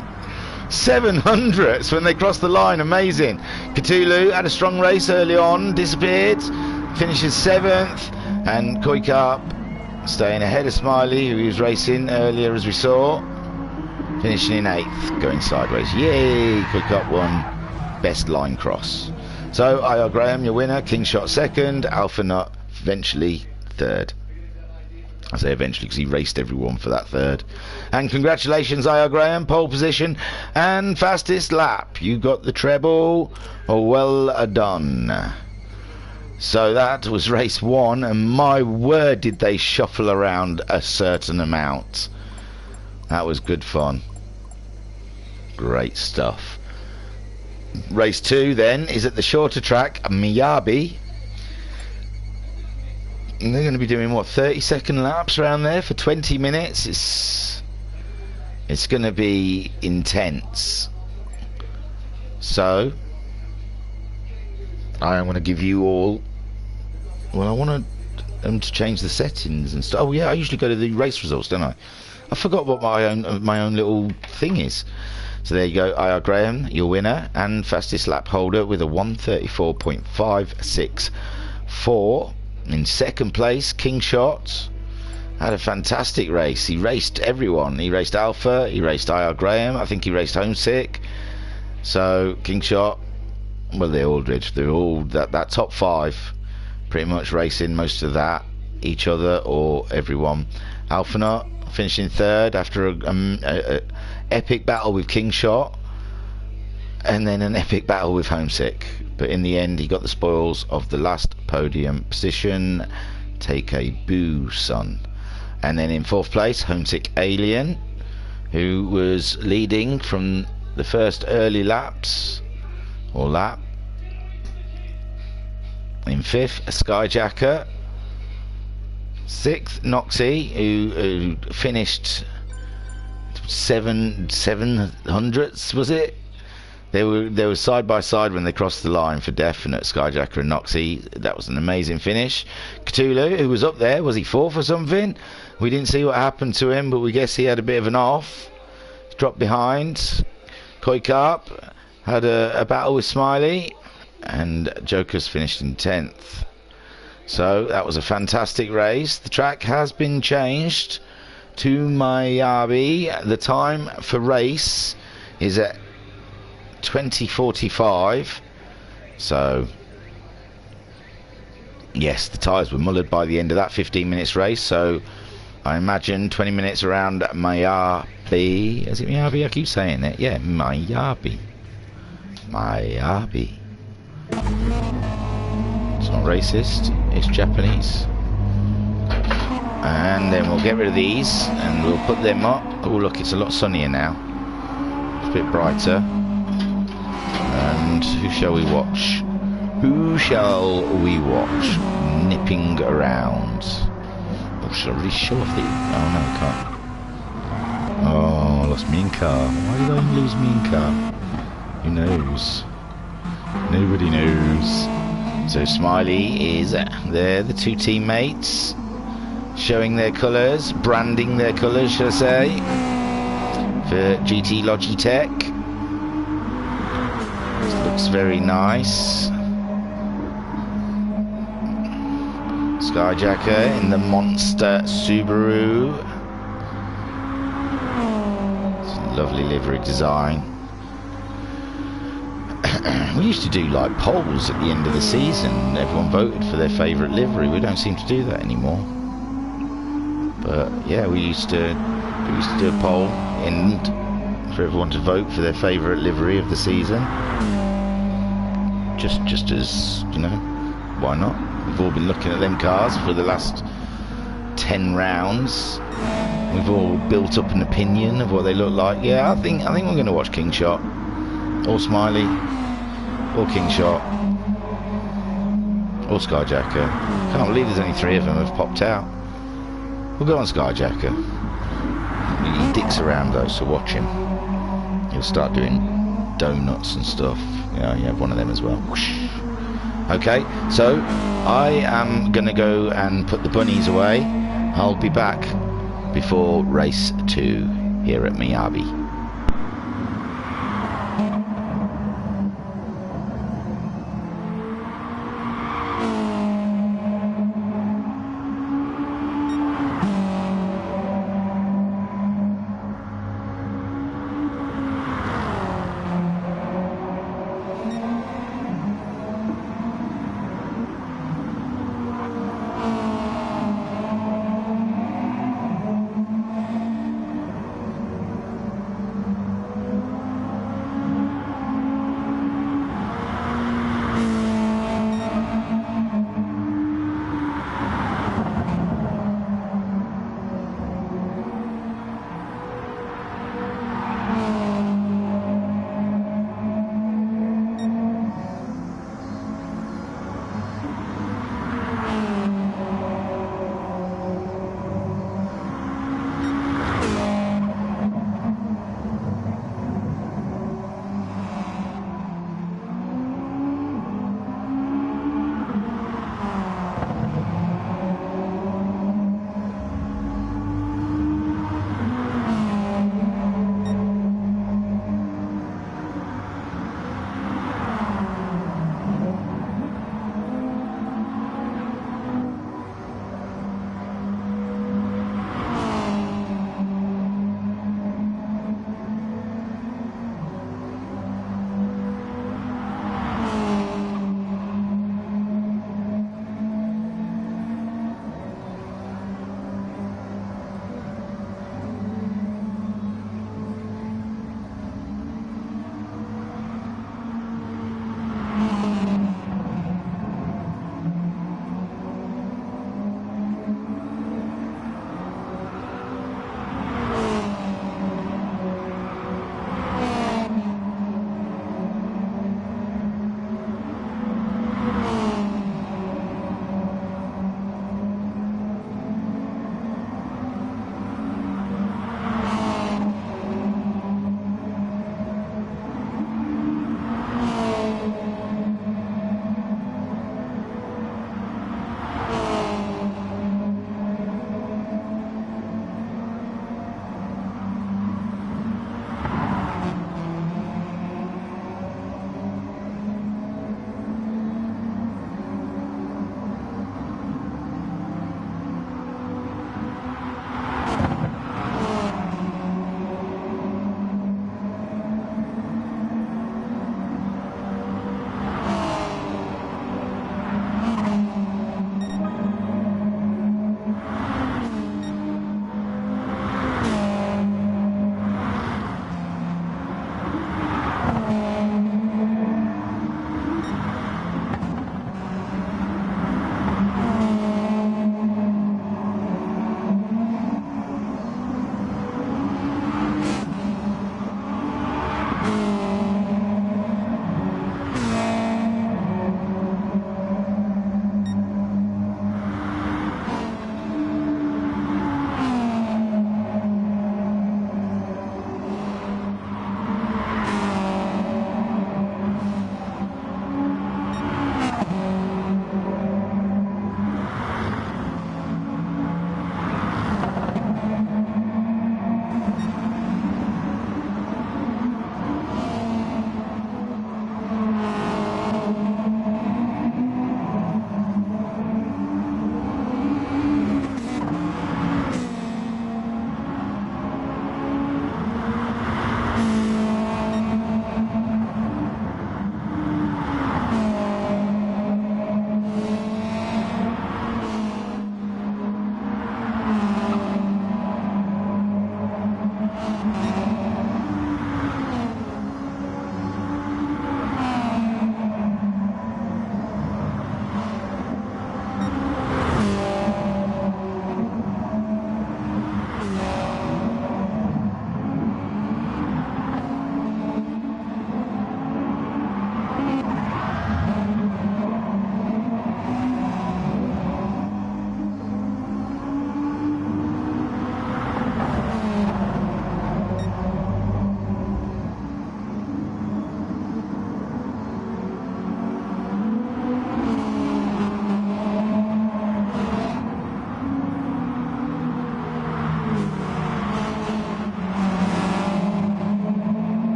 700ths when they crossed the line, amazing. Cthulhu had a strong race early on, disappeared, finishes 7th, and Koikap staying ahead of Smiley, who he was racing earlier as we saw, finishing in 8th, going sideways. Yay! Koikap won best line cross. So I.R. Graham, your winner. Kingshot 2nd, Alphanut eventually 3rd. I say eventually because he raced everyone for that 3rd. And congratulations, I.R. Graham, pole position and fastest lap. You got the treble. Oh, well done. So that was race 1, and my word did they shuffle around a certain amount. That was good fun. Great stuff. Race 2 then is at the shorter track, Miyabi. And they're going to be doing what, 30-second laps around there for 20 minutes. It's going to be intense. So I am going to give you all. Well, I want them to change the settings and stuff. Oh yeah, I usually go to the race results, don't I? I forgot what my own little thing is. So there you go, I.R. Graham, your winner and fastest lap holder with a 1:34.564. In 2nd place, Kingshot had a fantastic race. He raced everyone. He raced Alpha, he raced I.R. Graham, I think he raced Homesick. So Kingshot, well, they all did. They're all that top 5 pretty much racing most of that, each other or everyone. Alphanut finishing 3rd after a epic battle with Kingshot, and then an epic battle with Homesick. But in the end, he got the spoils of the last podium position. Take a boo, son. And then in 4th place, Homesick Alien, who was leading from the first early laps, or lap. In 5th, Skyjacker. 6th, Noxie, who finished 700ths, was it? They were side by side when they crossed the line for definite, Skyjacker and Noxie. That was an amazing finish. Cthulhu, who was up there, was he fourth or something? We didn't see what happened to him, but we guess he had a bit of an off. Dropped behind. Koi Carp had a battle with Smiley, and Joker's finished in 10th. So that was a fantastic race. The track has been changed to Miyabi. The time for race is at 20:45. So yes, the tyres were mullered by the end of that 15 minutes race. So I imagine 20 minutes around Miyabi. Is it Miyabi? I keep saying it. Yeah, Miyabi. Miyabi. It's not racist, it's Japanese. And then we'll get rid of these and we'll put them up. Oh look, it's a lot sunnier now. It's a bit brighter. And who shall we watch? Who shall we watch? Nipping around. Oh, should I really show off the... Oh no, I can't. Oh, I lost me in car. Why did I lose me in car? Who knows? Nobody knows. So Smiley is there, the two teammates, showing their colours, branding their colours, shall I say, for GT Logitech. This looks very nice. Skyjacker in the monster Subaru. It's a lovely livery design. We used to do like polls at the end of the season. Everyone voted for their favourite livery. We don't seem to do that anymore. But yeah, we used to do a poll and for everyone to vote for their favourite livery of the season. Just as, you know, why not? We've all been looking at them cars for the last 10 rounds. We've all built up an opinion of what they look like. Yeah, I think we're going to watch King Shot or Smiley. Or King Shot, or Skyjacker. Can't believe there's only 3 of them have popped out. We'll go on Skyjacker. He dicks around though, so watch him. He'll start doing donuts and stuff. Yeah, you have one of them as well. Whoosh. Okay, so I am going to go and put the bunnies away. I'll be back before race 2 here at Miyabi.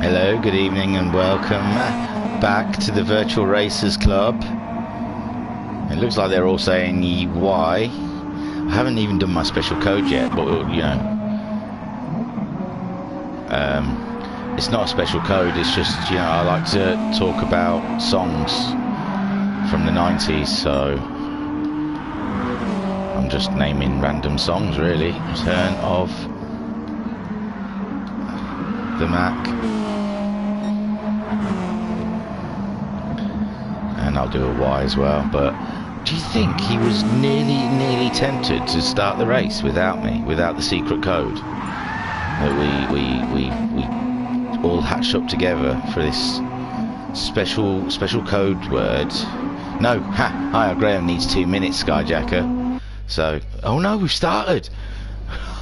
Hello, good evening and welcome back to the Virtual Racers Club. It looks like they're all saying why. I haven't even done my special code yet, but you know, it's not a special code, it's just, you know, I like to talk about songs from the 90s, so I'm just naming random songs really. Return of the Mac. And I'll do a Y as well, but do you think he was nearly tempted to start the race without me, without the secret code? That we all hatched up together for this special code word. No, Hiya Graham needs 2 minutes, Skyjacker. So, oh no, we've started.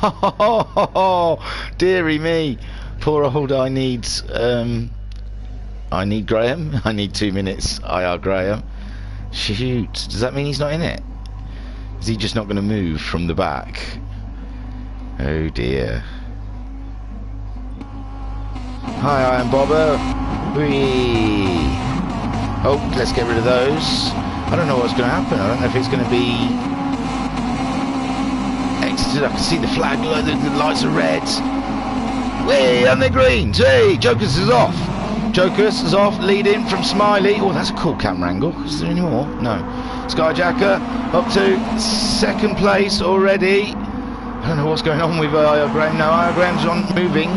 Oh, dearie me, poor old I need Graham. I need 2 minutes. IR Graham. Shoot, does that mean he's not in it? Is he just not going to move from the back? Oh dear. Hi, I am Bobber. Whee. Oh, let's get rid of those. I don't know what's going to happen. I don't know if it's going to be exited. I can see the flag, the lights are red. Whee, and they're green. See, Jokers is off. Jokers is off, leading from Smiley. Oh, that's a cool camera angle. Is there any more? No. Skyjacker up to second place already. I don't know what's going on with IR Graham. No, IR Graham's on moving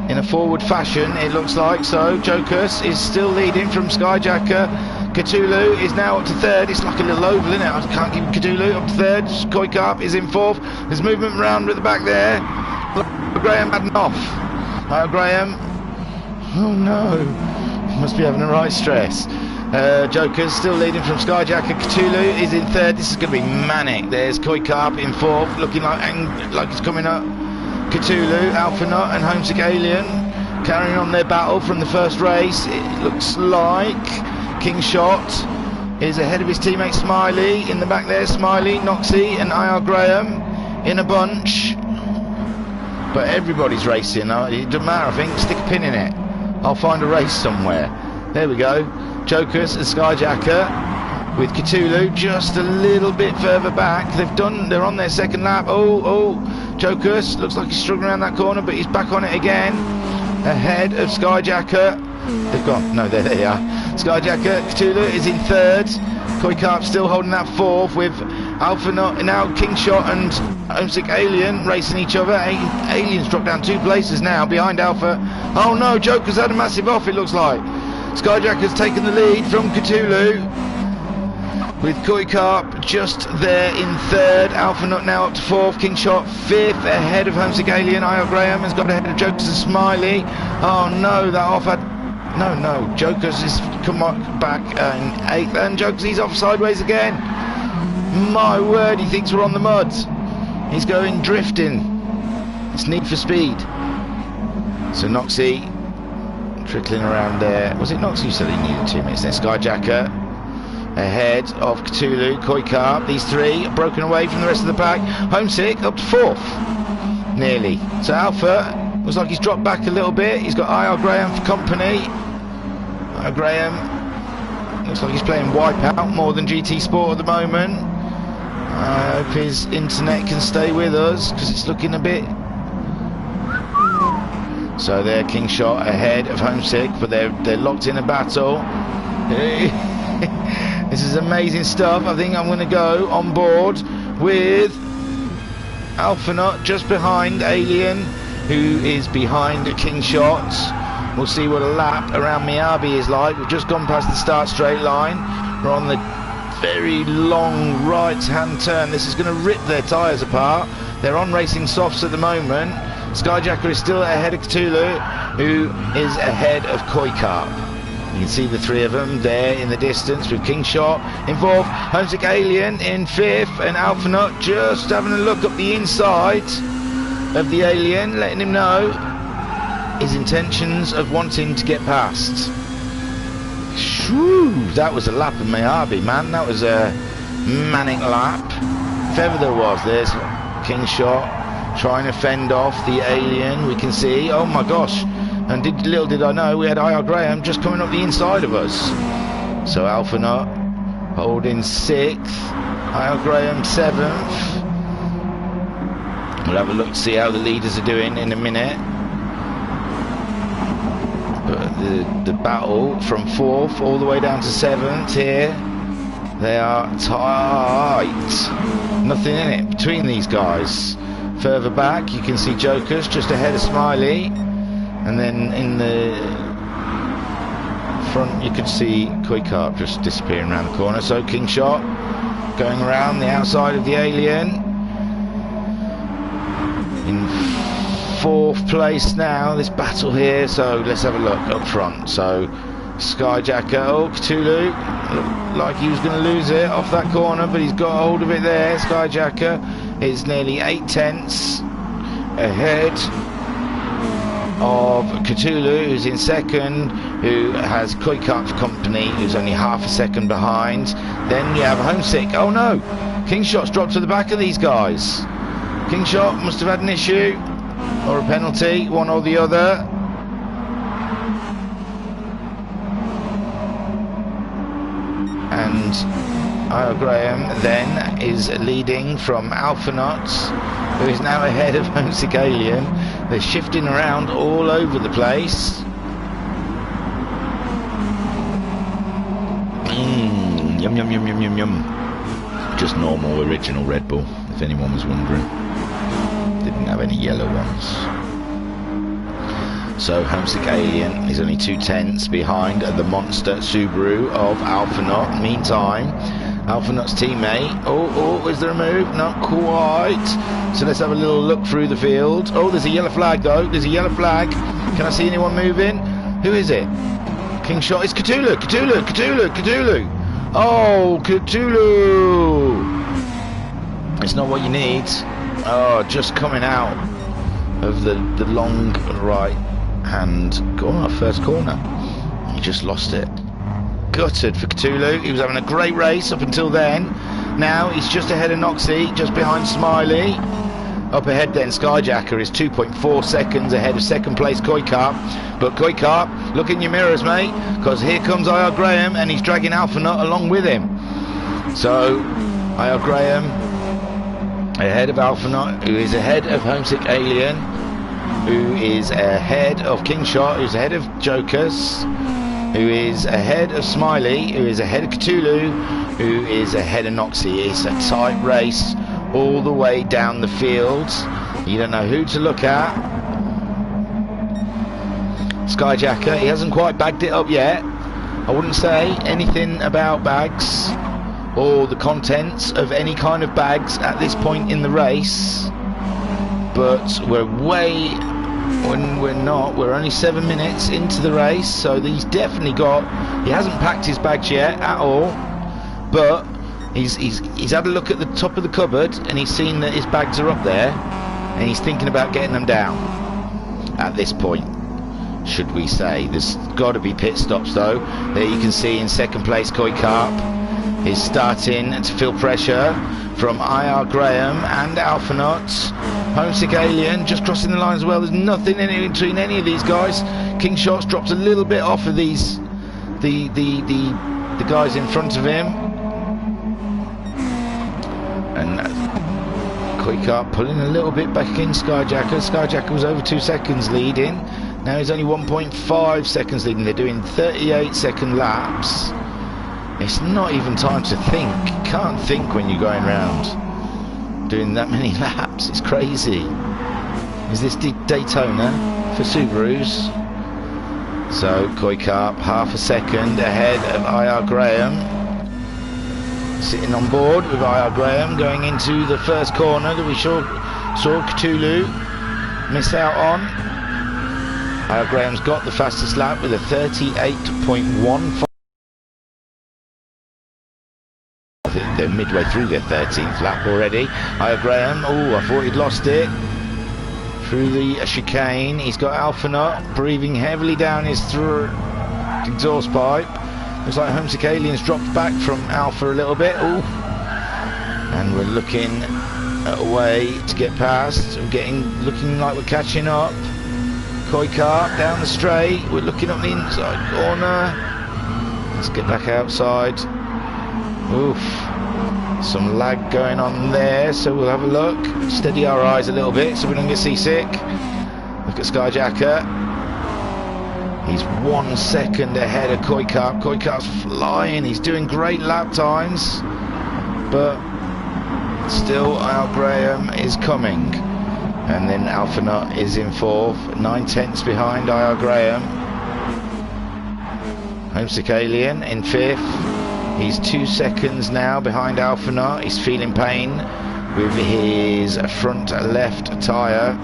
in a forward fashion, it looks like. So Jokers is still leading from Skyjacker. Cthulhu is now up to third. It's like a little oval, isn't it? I can't keep Cthulhu up to third. Koi Carp is in fourth. There's movement around at the back there. Graham had an off. IR Graham. Oh no, must be having a right stress. Joker's still leading from Skyjacker. Cthulhu is in third. This is going to be manic. There's Koi Carp in fourth, looking like it's coming up. Cthulhu, Alpha Nut and Homesick Alien carrying on their battle from the first race. It looks like King Shot is ahead of his teammate Smiley. In the back there, Smiley, Noxie and IR Graham in a bunch. But everybody's racing. It doesn't matter, I think. Stick a pin in it. I'll find a race somewhere. There we go. Jokers and Skyjacker with Cthulhu just a little bit further back. They're on their second lap. Oh, Jokers looks like he's struggling around that corner, but he's back on it again. Ahead of Skyjacker. They've gone. No, there they are. Skyjacker, Cthulhu is in third. Koi Carp still holding that fourth with Alpha Nut, now King Shot and Homesick Alien racing each other. Alien's dropped down 2 places now behind Alpha. Oh no, Joker's had a massive off, it looks like. Skyjacker's taken the lead from Cthulhu with Koi Carp just there in third. Alpha Nut now up to fourth. King Shot fifth ahead of Homesick Alien. IR Graham has got ahead of Jokers and Smiley. Oh no, that off had... No, Jokers is come back in eighth, and Jokers, he's off sideways again. My word, he thinks we're on the mud. He's going drifting. It's Need for Speed. So Noxie trickling around there. Was it Noxie who said he needed 2 minutes? Then Skyjacker ahead of Cthulhu, Koi Carp. These three are broken away from the rest of the pack. Homesick up to fourth. Nearly. So Alpha looks like he's dropped back a little bit. He's got IR Graham for company. IR Graham looks like he's playing Wipeout more than GT Sport at the moment. I hope his internet can stay with us because it's looking a bit... So there, King Shot ahead of Homesick, but they're locked in a battle. This is amazing stuff. I think I'm going to go on board with Alpha Nut just behind Alien, who is behind King Shot. We'll see what a lap around Miyabi is like. We've just gone past the start straight line. We're on the very long right-hand turn. This is going to rip their tyres apart. They're on racing softs at the moment. Skyjacker is still ahead of Cthulhu, who is ahead of Koi Carp. You can see the three of them there in the distance with King Shot in fourth, Homesick Alien in fifth, and Alpha Nut just having a look up the inside of the Alien, letting him know his intentions of wanting to get past. Shoo, that was a lap of Miyabi, man. That was a manic lap. If ever there was. There's King Shot trying to fend off the Alien. We can see, oh my gosh, And little did I know, we had IR Graham just coming up the inside of us. So Alpha Nut holding 6th, IR Graham 7th. We'll have a look to see how the leaders are doing in a minute. But the battle from 4th all the way down to 7th here, they are tight. Nothing in it between these guys. Further back you can see Jokers just ahead of Smiley, and then in the front you can see Koi Carp just disappearing around the corner. So King Shot going around the outside of the Alien in 4th place now, this battle here. So let's have a look up front. So Skyjacker, oh, Cthulhu looked like he was going to lose it off that corner, but he's got hold of it there. Skyjacker is nearly 8 tenths ahead of Cthulhu, who's in 2nd, who has Koi Carp company, who's only half a second behind. Then you have Homesick. Oh no, King Shot's dropped to the back of these guys. King Shot must have had an issue or a penalty, one or the other. And IR Graham then is leading from Alpha Nuts, who is now ahead of Homesick Alien. They're shifting around all over the place. Yum yum yum yum yum yum. Just normal original Red Bull, if anyone was wondering. Didn't have any yellow ones. So Homesick Alien is only 2 tenths behind the monster Subaru of Alpha Nut. Meantime, Alpha Nut's teammate, oh, is there a move? Not quite. So let's have a little look through the field. Oh, there's a yellow flag though, there's a yellow flag. Can I see anyone moving? Who is it? King Shot, it's Cthulhu, Cthulhu, Cthulhu, Cthulhu. Oh, Cthulhu. It's not what you need. Oh, just coming out of the long right hand corner, first corner. He just lost it. Gutted for Cthulhu. He was having a great race up until then. Now he's just ahead of Noxie, just behind Smiley. Up ahead then, Skyjacker is 2.4 seconds ahead of 2nd place Koi Carp. But Koi Carp, look in your mirrors, mate, because here comes IR Graham and he's dragging Alpha Nut along with him. So IR Graham ahead of Alpha Nut, who is ahead of Homesick Alien, who is ahead of King Shot, who's ahead of Jokers, who is ahead of Smiley, who is ahead of Cthulhu, who is ahead of Noxie. It's a tight race all the way down the field. You don't know who to look at. Skyjacker, he hasn't quite bagged it up yet. I wouldn't say anything about bags or the contents of any kind of bags at this point in the race, but we're way, when we're not, we're only 7 minutes into the race, so he's definitely got, he hasn't packed his bags yet at all, but he's had a look at the top of the cupboard and he's seen that his bags are up there and he's thinking about getting them down at this point, should we say. There's got to be pit stops though. There you can see in 2nd place Koi Carp is starting to feel pressure from IR Graham and Alpha Nut. Homesick Alien just crossing the line as well. There's nothing in it between any of these guys. King Shots drops a little bit off of these the guys in front of him, and Koi Carp pulling a little bit back in Skyjacker. Skyjacker was over 2 seconds leading. Now he's only 1.5 seconds leading. They're doing 38-second laps. It's not even time to think. You can't think when you're going around doing that many laps. It's crazy. Is this Daytona for Subarus? So Koi Carp half a second ahead of IR Graham. Sitting on board with IR Graham going into the first corner that we saw Cthulhu miss out on. IR Graham's got the fastest lap with a 38.15. They're midway through their 13th lap already. IR Graham, oh, I thought he'd lost it through the chicane. He's got Alpha Nut breathing heavily down his exhaust pipe. Looks like Homesick Alien's dropped back from Alpha a little bit. Ooh. And we're looking at a way to get past. Looking like we're catching up. Koi Carp down the straight. We're looking up the inside corner. Let's get back outside. Oof. Some lag going on there, so we'll have a look. Steady our eyes a little bit so we don't get seasick. Look at Skyjacker. He's 1 second ahead of Koi Carp. Koi Carp's flying. He's doing great lap times. But still, Al Graham is coming. And then Alpha Nut is in 4th. 9/10 behind IR Graham. Homesick Alien in 5th. He's 2 seconds now behind Alpha Nut. He's feeling pain with his front left tyre.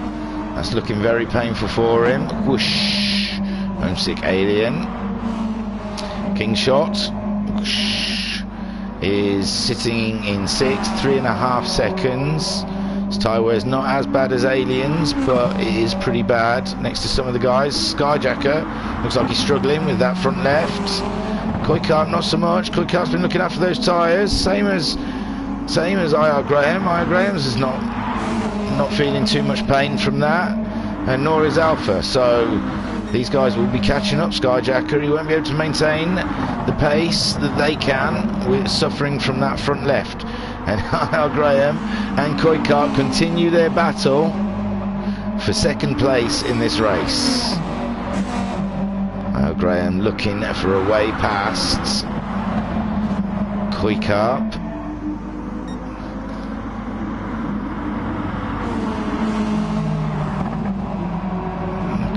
That's looking very painful for him. Whoosh. Homesick Alien. King Shot. Whoosh. Is sitting in 6th, 3.5 seconds. His tyre wear is not as bad as Alien's, but it is pretty bad next to some of the guys. Skyjacker looks like he's struggling with that front left. Koi Carp not so much. Koi Carp's been looking after those tyres, same as IR Graham. IR Graham's is not feeling too much pain from that, and nor is Alpha. So these guys will be catching up. Skyjacker, he won't be able to maintain the pace that they can. We're suffering from that front left. And IR Graham and Koi Carp continue their battle for second place in this race. IR Graham looking for a way past Koi Carp.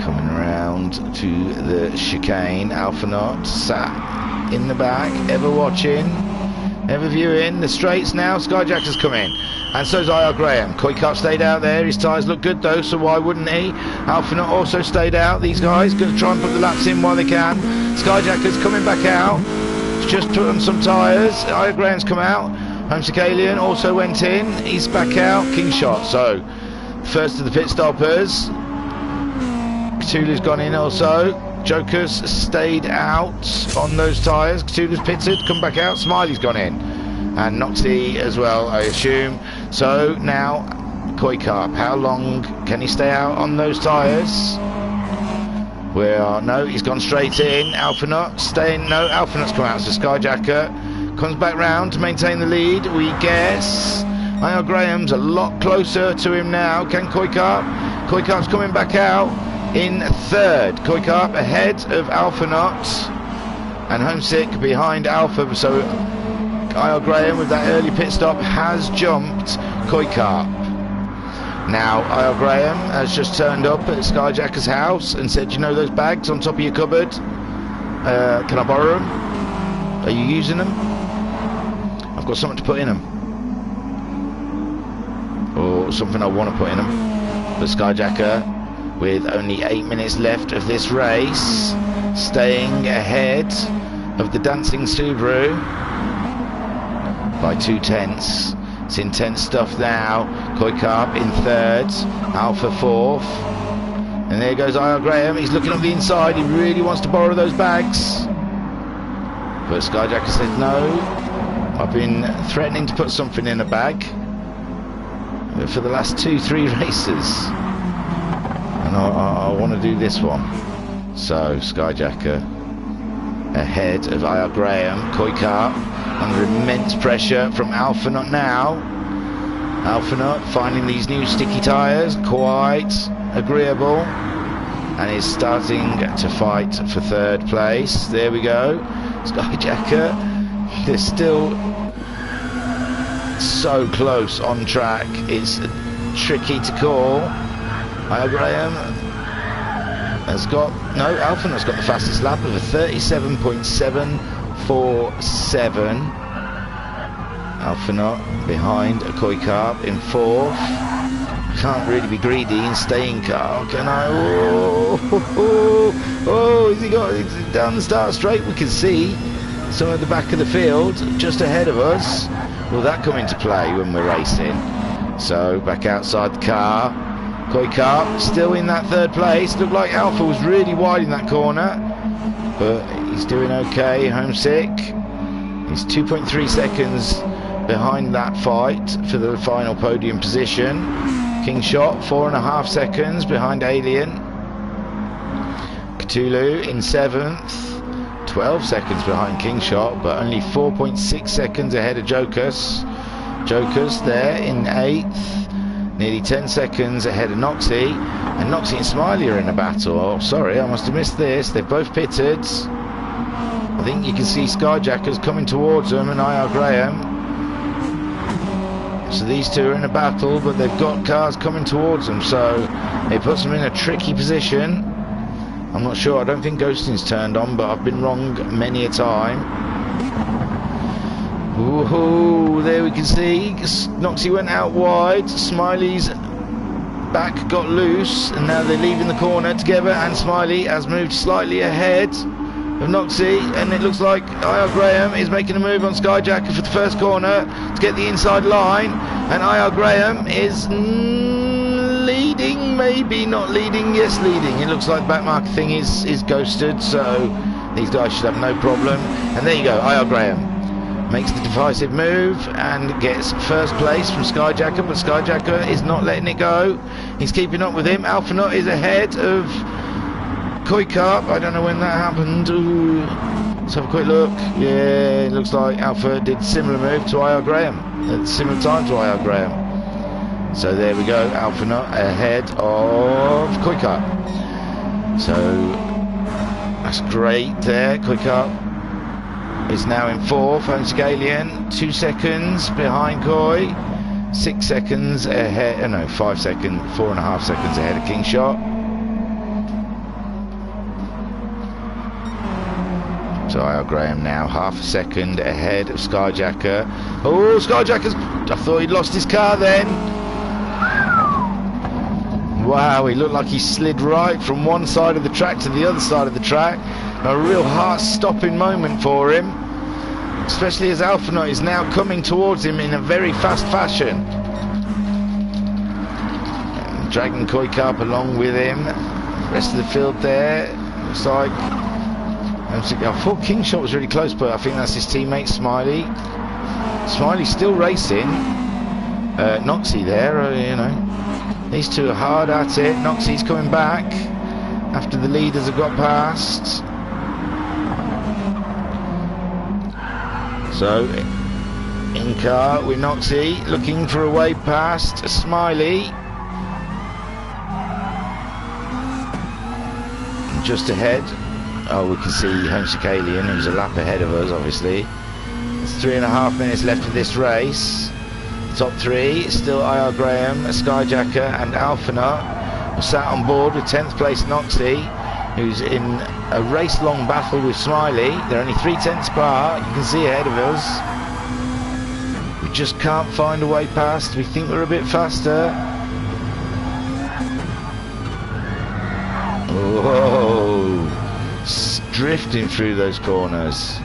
Coming around to the chicane. Alpha Nut sat in the back, ever watching, ever viewing the straights now. Skyjacker's come in, and so's IR Graham. Koi Carp stayed out there. His tyres look good though, so why wouldn't he? Alpha Nut also stayed out. These guys going to try and put the laps in while they can. Skyjacker's coming back out. He's just put on some tyres. IR Graham's come out. Homesick Alien also went in. He's back out. King Shot. So first of the pit stoppers. Cthulhu's gone in also. Joker's stayed out on those tyres. Cthulhu's pitted, come back out. Smiley's gone in, and Noxie as well, I assume. So now Koi Carp, how long can he stay out on those tyres? No, he's gone straight in. Alpha Nut staying. No, Alpha Nut's come out. So Skyjacker comes back round to maintain the lead, we guess. IR Graham's a lot closer to him now. Can Koi Carp? Koi Carp's coming back out in 3rd. Koi Carp ahead of Alpha Nut, and Homesick behind Alpha. So IR Graham with that early pit stop has jumped Koi Carp. Now IR Graham has just turned up at Skyjacker's house and said, you know those bags on top of your cupboard? Can I borrow them? Are you using them? I've got something to put in them. Or something I want to put in them. But Skyjacker, with only 8 minutes left of this race, staying ahead of the dancing Subaru by 2/10. It's intense stuff now. Koi Carp in 3rd, Alpha 4th, and there goes IR Graham. He's looking up the inside. He really wants to borrow those bags, but Skyjacker said no. I've been threatening to put something in a bag for the last 2-3 races, and I want to do this one. So Skyjacker ahead of IR Graham. Koi Carp under immense pressure from Alpha Nut now. Alpha Nut finding these new sticky tyres quite agreeable, and is starting to fight for 3rd place. There we go. Skyjacker, they're still so close on track, it's tricky to call. IR Graham has got, no, Alpha Nut's got the fastest lap of a 37.747. Alpha Nut behind a Koi Carp in 4th. Can't really be greedy and stay in car, can I? Oh, has he got down the start straight? We can see some of the back of the field just ahead of us. Will that come into play when we're racing? So back outside the car. Koi Carp still in that 3rd place. Looked like Alpha was really wide in that corner, but he's doing okay. Homesick, he's 2.3 seconds behind that fight for the final podium position. King Shot 4.5 seconds behind Alien. Cthulhu in 7th, 12 seconds behind Kingshot, but only 4.6 seconds ahead of Jokers. Jokers there in 8th, nearly 10 seconds ahead of Noxie, and Noxie and Smiley are in a battle. Oh, sorry, I must have missed this. They've both pitted. I think you can see Skyjackers coming towards them and IR Graham. So these two are in a battle, but they've got cars coming towards them, so it puts them in a tricky position. I'm not sure, I don't think ghosting's turned on, but I've been wrong many a time. Ooh, there we can see Noxie went out wide, Smiley's back got loose, and now they're leaving the corner together, and Smiley has moved slightly ahead of Noxie, and it looks like IR Graham is making a move on Skyjacker for the first corner to get the inside line, and IR Graham is leading, maybe not leading, yes leading. It looks like backmarker thing is ghosted, so these guys should have no problem. And there you go, IR Graham makes the decisive move and gets first place from Skyjacker, but Skyjacker is not letting it go. He's keeping up with him. Alphanut is ahead of Koi Carp. I don't know when that happened. Ooh. Let's have a quick look. Yeah, it looks like Alpha did a similar move to IR Graham at similar time to IR Graham. So there we go, Alphanut ahead of Koi Carp. So that's great there. Koi Carp is now in 4th, and Scalian 2 seconds behind Koi, 6 seconds ahead, no, 5 seconds, 4.5 seconds ahead of Kingshot. So IR Graham now half a second ahead of Skyjacker. Oh, Skyjacker's, I thought he'd lost his car then. Wow, he looked like he slid right from one side of the track to the other side of the track. A real heart-stopping moment for him, especially as Alphanut is now coming towards him in a very fast fashion. And dragging Koi Carp along with him. Rest of the field there, looks like, I thought Kingshot was really close, but I think that's his teammate Smiley. Smiley's still racing. Noxie there, you know. These two are hard at it. Noxie's coming back after the leaders have got past. So, in car with Noxie, looking for a way past Smiley. Just ahead. Oh, we can see Homesick-Alien, who's a lap ahead of us, obviously. There's 3.5 minutes left of this race. Top 3, still IR Graham, Skyjacker and Alphanut. We're sat on board with 10th place Noxie, who's in a race-long battle with Smiley. They're only 3/10 apart, you can see ahead of us. We just can't find a way past. We think we're a bit faster. Whoa! Drifting through those corners.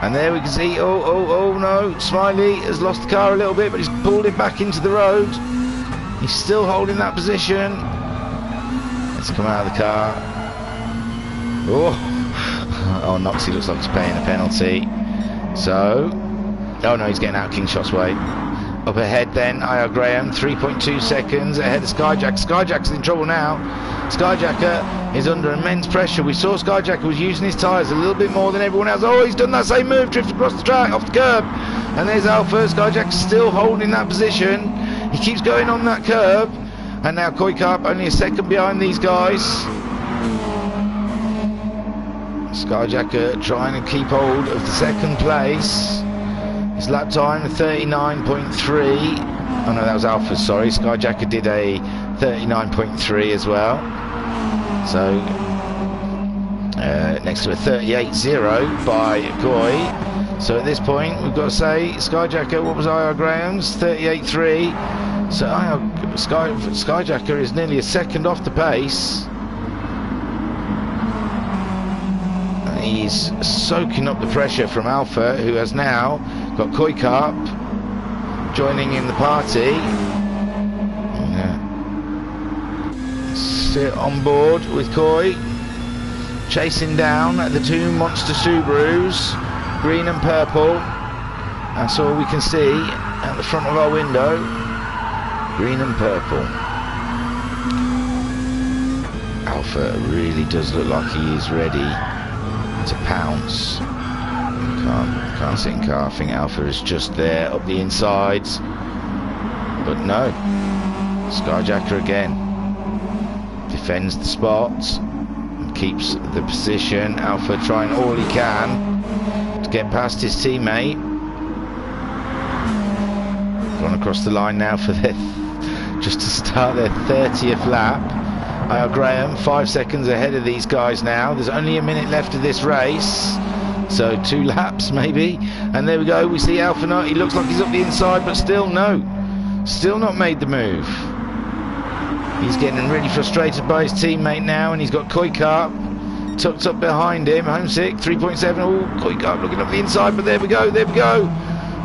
And there we can see, oh no, Smiley has lost the car a little bit, but he's pulled it back into the road. He's still holding that position. Let's come out of the car. Oh, Noxie looks like he's paying a penalty. So, oh no, he's getting out of Kingshot's way. Up ahead then, IR Graham, 3.2 seconds ahead of Skyjacker. Skyjacker's in trouble now. Skyjacker is under immense pressure. We saw Skyjacker was using his tyres a little bit more than everyone else. Oh, he's done that same move, drifted across the track, off the curb. And there's Alpha. Skyjacker's still holding that position. He keeps going on that curb. And now Koi Carp only a second behind these guys. Skyjacker trying to keep hold of the second place. His lap time 39.3. Oh no, that was Alpha, sorry. Skyjacker did a 39.3 as well. So next to a 38.0 by Koi. So at this point we've got to say Skyjacker, what was IR Graham's? 38.3. So Skyjacker is nearly a second off the pace. He's soaking up the pressure from Alpha, who has now got Koi Carp joining in the party. Sit on board with Koi, chasing down the two monster Subarus, green and purple. That's all we can see at the front of our window. Green and purple. Alpha really does look like he is ready to pounce. Can't sit in car. I think Alpha is just there up the insides, but no. Skyjacker again defends the spot, keeps the position. Alpha trying all he can to get past his teammate. Gone across the line now for their just to start their 30th lap. Graham 5 seconds ahead of these guys now. There's only a minute left of this race, so 2 laps maybe, and there we go. We see Alpha. He looks like he's up the inside, but still not made the move. He's getting really frustrated by his teammate now, and he's got Kuikarp tucked up behind him. Homesick 3.7. Oh, Kuikarp looking up the inside, but there we go.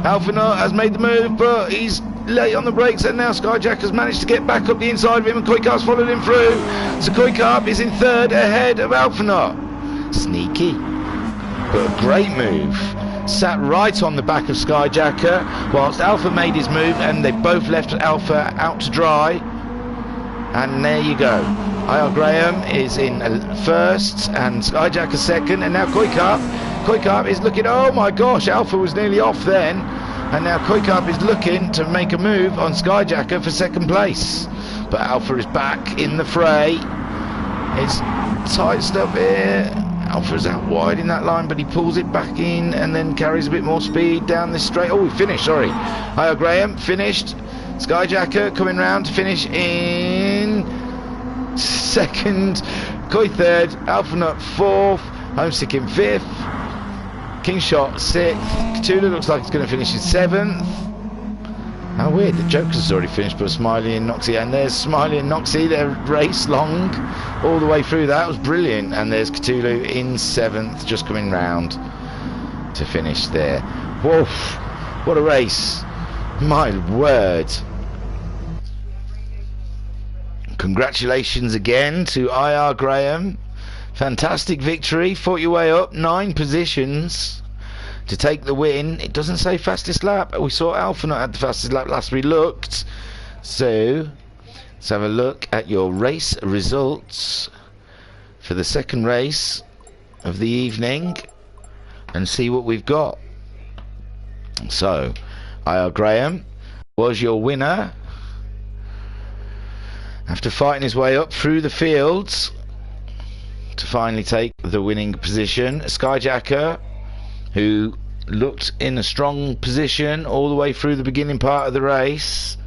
Alpha has made the move, but he's late on the brakes, and now Skyjack has managed to get back up the inside of him, and Kuikarp's followed him through. So Kuikarp is in 3rd ahead of Alpha. Sneaky, but a great move. Sat right on the back of Skyjacker whilst Alpha made his move, and they both left Alpha out to dry. And there you go. Graham is in 1st and Skyjacker 2nd, and now Kuikarp is looking. Oh my gosh, Alpha was nearly off then, and now Kuikarp is looking to make a move on Skyjacker for 2nd place. But Alpha is back in the fray. It's tight stuff here. Alpha's out wide in that line, but he pulls it back in and then carries a bit more speed down this straight. Oh, he finished, sorry. Graham finished. Skyjacker coming round to finish in 2nd. Koi 3rd. Alpha 4th. Homesick in 5th. Kingshot 6th. Cthulhu looks like it's going to finish in 7th. How weird, the Joker's already finished, but Smiley and Noxie, and there's Smiley and Noxie, their race long all the way through. That was brilliant. And there's Cthulhu in 7th, just coming round to finish there. Whoa, what a race. My word. Congratulations again to Graham. Fantastic victory. Fought your way up 9 positions to take the win. It doesn't say fastest lap. We saw Alpha not had the fastest lap last we looked. So let's have a look at your race results for the 2nd race of the evening and see what we've got. So Graham was your winner after fighting his way up through the fields to finally take the winning position. Skyjacker, who looked in a strong position all the way through the beginning part of the race,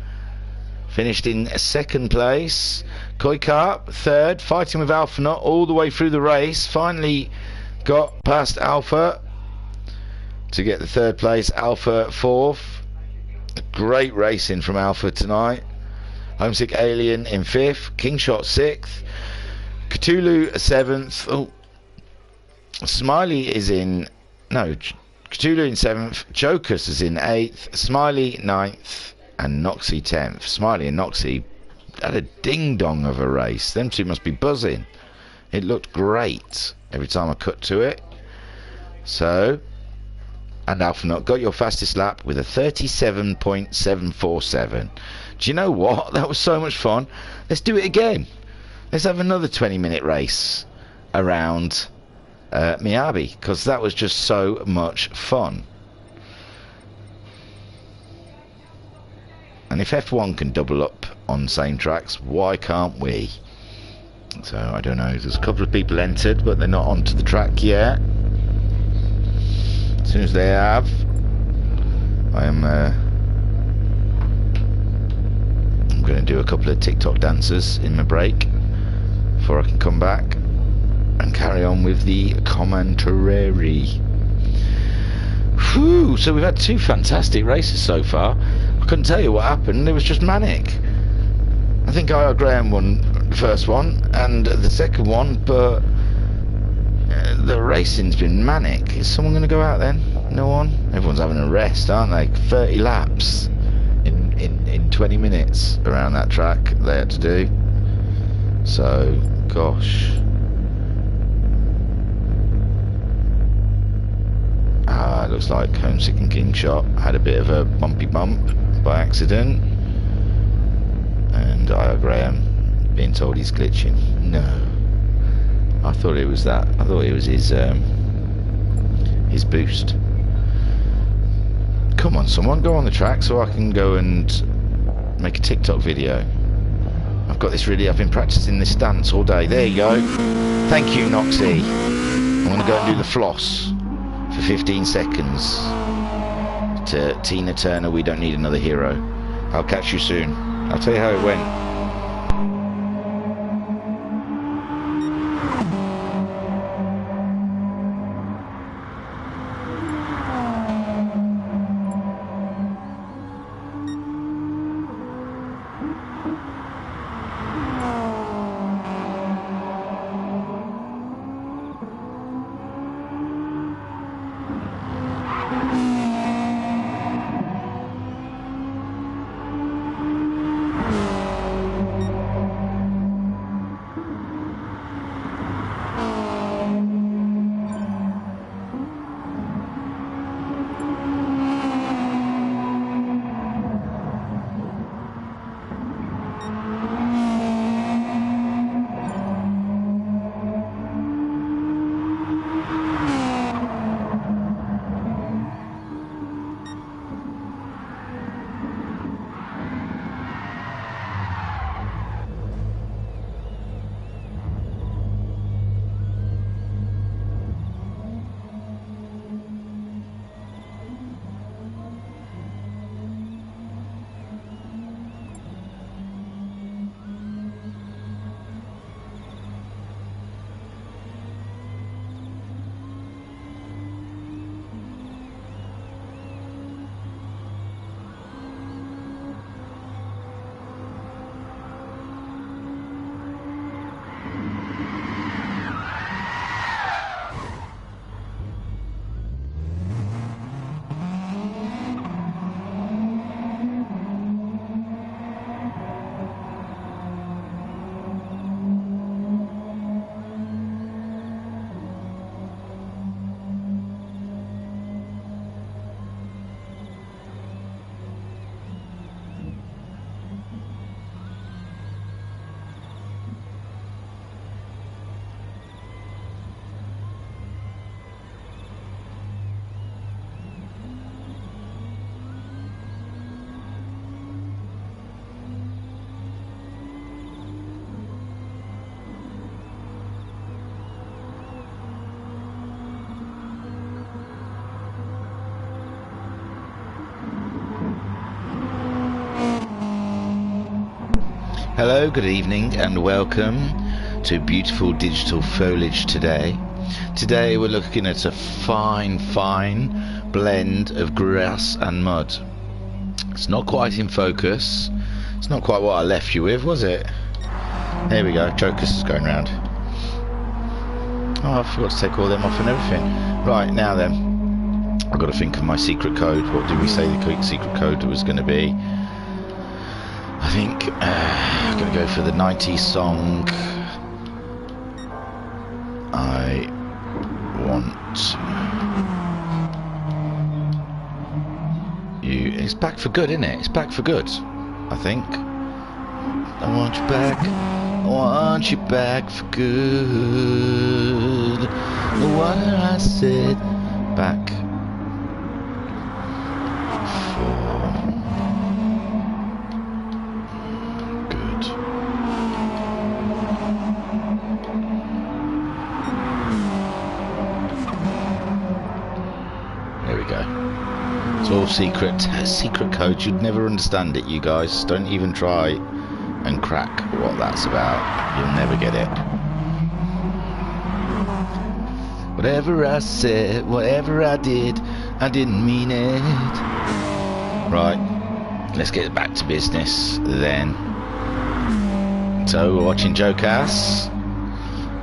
finished in 2nd place. Kuikarp 3rd, fighting with Alpha all the way through the race, finally got past Alpha to get the 3rd place. Alpha 4th. Great racing from Alpha tonight. Homesick Alien in 5th. Kingshot 6th. Cthulhu 7th. Oh, Smiley is in... No, Cthulhu in 7th. Jokers is in 8th. Smiley 9th. And Noxie 10th. Smiley and Noxie had a ding-dong of a race. Them two must be buzzing. It looked great every time I cut to it. So... And Alpha got your fastest lap with a 37.747. Do you know what? That was so much fun. Let's do it again. Let's have another 20-minute race around Miyabi, because that was just so much fun. And if F1 can double up on same tracks, why can't we? So I don't know. There's a couple of people entered, but they're not onto the track yet. As soon as they have, I'm going to do a couple of TikTok dances in my break before I can come back and carry on with the commentary. Whew, so we've had 2 fantastic races so far. I couldn't tell you what happened. It was just manic. I think Graham won the first one and the second one, but the racing's been manic. Is someone going to go out then? No one? Everyone's having a rest, aren't they? 30 laps in 20 minutes around that track they had to do. So, gosh. It looks like Homesick and Kingshot had a bit of a bumpy bump by accident. And Graham being told he's glitching. No. I thought it was that. I thought it was his boost. Come on, someone go on the track so I can go and make a TikTok video. I've got this really. I've been practicing this dance all day. There you go. Thank you, Noxie. I'm going to go and do the floss for 15 seconds to Tina Turner. We don't need another hero. I'll catch you soon. I'll tell you how it went. Hello, good evening and welcome to beautiful digital foliage today. Today we're looking at a fine blend of grass and mud. It's not quite in focus. It's not quite what I left you with, was it? There we go, Joker's is going round. Oh, I forgot to take all them off and everything. Right, now then, I've got to think of my secret code. What did we say the secret code was going to be? I think I'm going to go for the 90s song. I want you. It's back for good, isn't it? It's back for good, I think. I want you back. I want you back for good. The one I said back for good. There we go. It's all secret code. You'd never understand it, you guys. Don't even try and crack what that's about. You'll never get it. Whatever I said, whatever I did, I didn't mean it. Right, let's get back to business then. So we're watching Jokas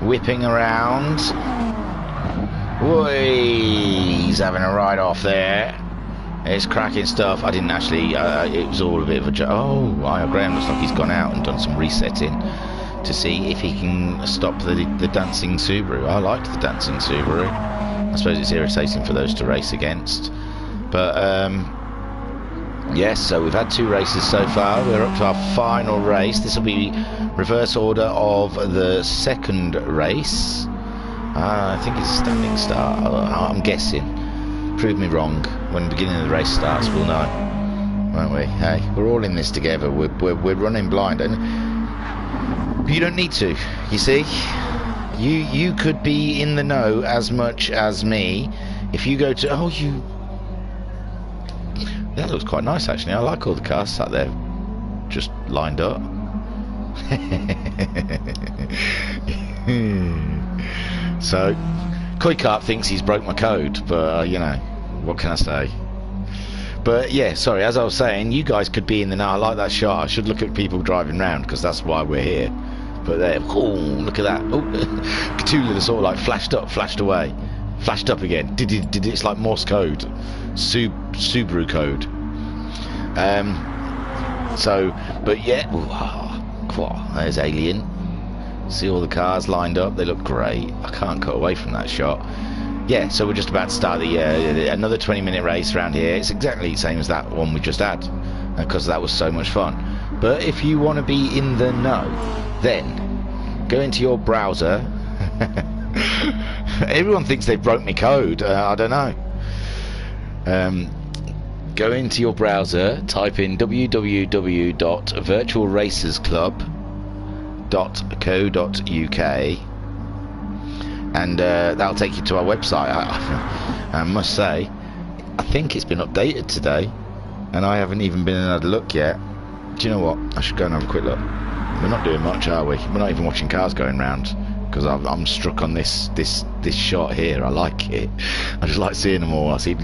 whipping around. Whee, he's having a ride off there. It's cracking stuff. I didn't actually, it was all a bit of a joke. Oh, Graham looks like he's gone out and done some resetting to see if he can stop the dancing Subaru. I liked the dancing Subaru. I suppose it's irritating for those to race against. But Yes, so we've had 2 races so far. We're up to our final race. This will be reverse order of the second race. I think it's a standing start. I'm guessing. Prove me wrong. When the beginning of the race starts, we'll know, won't we? Hey, we're all in this together. We're running blind, and you don't need to. You see, you could be in the know as much as me if you go to. Oh, you. That looks quite nice, actually. I like all the cars sat there, just lined up. So, Koi Carp thinks he's broke my code, but you know, what can I say? But yeah, sorry, as I was saying, you guys could be in the know. I like that shot. I should look at people driving around, because that's why we're here. But there, oh, look at that. Oh, Cthulhu sort of like flashed up, flashed away, flashed up again. It's like Morse code, Subaru code. So, but yeah, there's Alien. See all the cars lined up, they look great. I can't cut away from that shot. Yeah, so we're just about to start the another 20-minute race around here. It's exactly the same as that one we just had, because that was so much fun. But if you want to be in the know, then go into your browser. Everyone thinks they broke my code. I don't know. Go into your browser, type in www.virtualracersclub.co.uk, and that'll take you to our website. I must say, I think it's been updated today, and I haven't even been and had a look yet. Do you know what? I should go and have a quick look. We're not doing much, are we? We're not even watching cars going round, because I'm struck on this shot here. I like it. I just like seeing them all. I see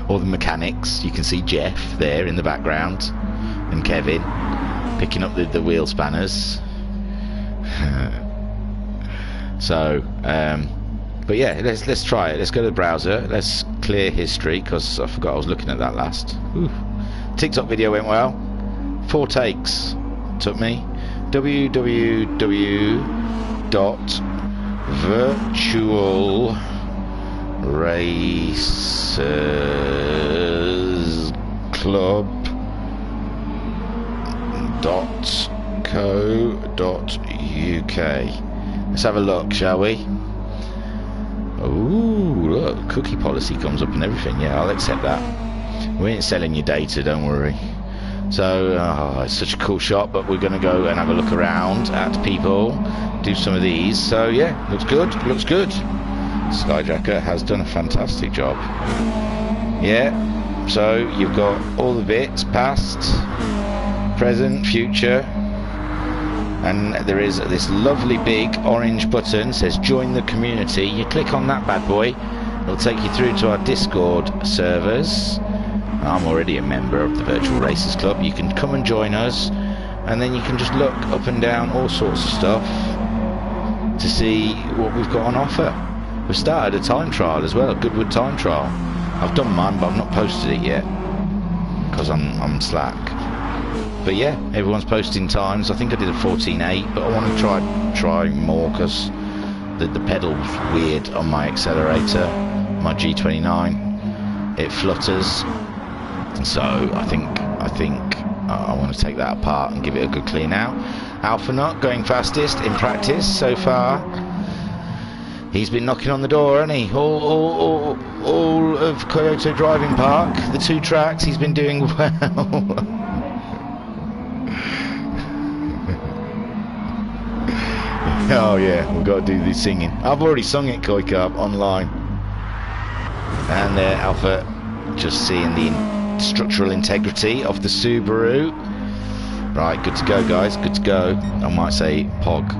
all the mechanics. You can see Jeff there in the background, and Kevin picking up the wheel spanners. So, but yeah, let's try it. Let's go to the browser. Let's clear history, because I forgot I was looking at that last. Ooh. TikTok video went well. 4 takes took me. www.virtualracersclub.co.uk. Let's have a look, shall we? Ooh, look, cookie policy comes up and everything. Yeah, I'll accept that. We ain't selling your data, don't worry. So, it's such a cool shot, but we're going to go and have a look around at people, do some of these. So, yeah, looks good, looks good. Skyjacker has done a fantastic job. Yeah, so you've got all the bits, past, present, future, and there is this lovely big orange button, says join the community. You click on that bad boy, it'll take you through to our Discord servers. I'm already a member of the Virtual Racers Club. You can come and join us, and then you can just look up and down all sorts of stuff to see what we've got on offer. We've started a time trial as well, a Goodwood time trial. I've done mine, but I've not posted it yet, because I'm slack. But yeah, everyone's posting times. I think I did a 14.8, but I want to try more, because the pedal's weird on my accelerator, my G29. It flutters. So I think I want to take that apart and give it a good clean out. Alpha Nut going fastest in practice so far. He's been knocking on the door, hasn't he? All of Kyoto Driving Park, the 2 tracks, he's been doing well. Oh yeah, we've got to do the singing. I've already sung it, Koi Carp, online. And Alpha just seeing the structural integrity of the Subaru. Right, good to go, guys, good to go. I might say POG.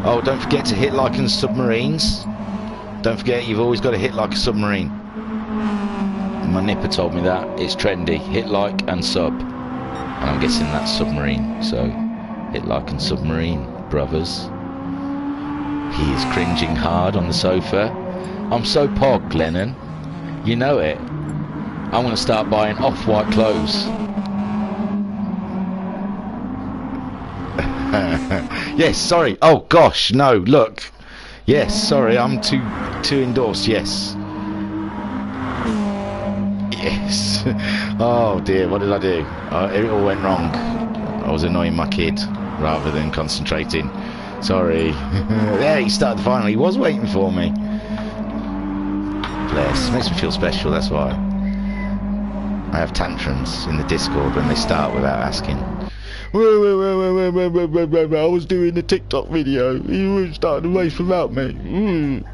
Oh, don't forget to hit like in submarines. Don't forget, you've always got to hit like a submarine. My nipper told me that. It's trendy. Hit like and sub. And I'm guessing that's submarine. So, hit like and submarine, brothers. He is cringing hard on the sofa. I'm so POG, Lennon. You know it. I'm going to start buying off-white clothes. Yes, sorry. Oh gosh, no, look. Yes, sorry, I'm too endorsed, yes. Yes. Oh dear, what did I do? It all went wrong. I was annoying my kid rather than concentrating. Sorry. Yeah, he started finally. He was waiting for me. Bless. Makes me feel special, that's why. I have tantrums in the Discord when they start without asking. I was doing the TikTok video. You started the race without me.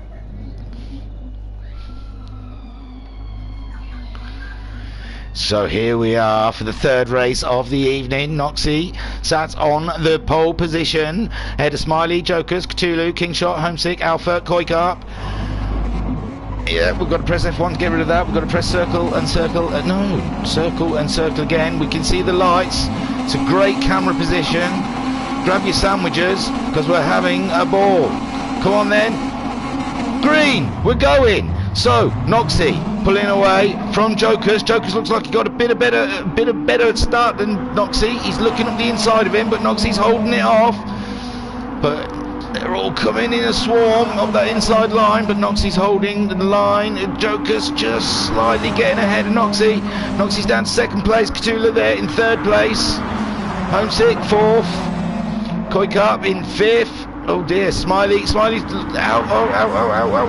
So here we are for the third race of the evening. Noxie sat on the pole position. Ahead of Smiley, Jokers, Cthulhu, Kingshot, Homesick, Alpha, Koikarp. Yeah, we've got to press F1 to get rid of that. We've got to press circle and circle. No, circle and circle again. We can see the lights. It's a great camera position. Grab your sandwiches because we're having a ball. Come on then. Green, we're going. So Noxie pulling away from Jokers. Jokers looks like he got a bit of better start than Noxie. He's looking up the inside of him, but Noxie's holding it off. But they're all coming in a swarm of that inside line, but Noxie's holding the line. Joker's just slightly getting ahead of Noxie. Noxie's down to second place. Cthulhu there in third place. Homesick fourth. Koikarp in fifth. Oh dear, Smiley's out.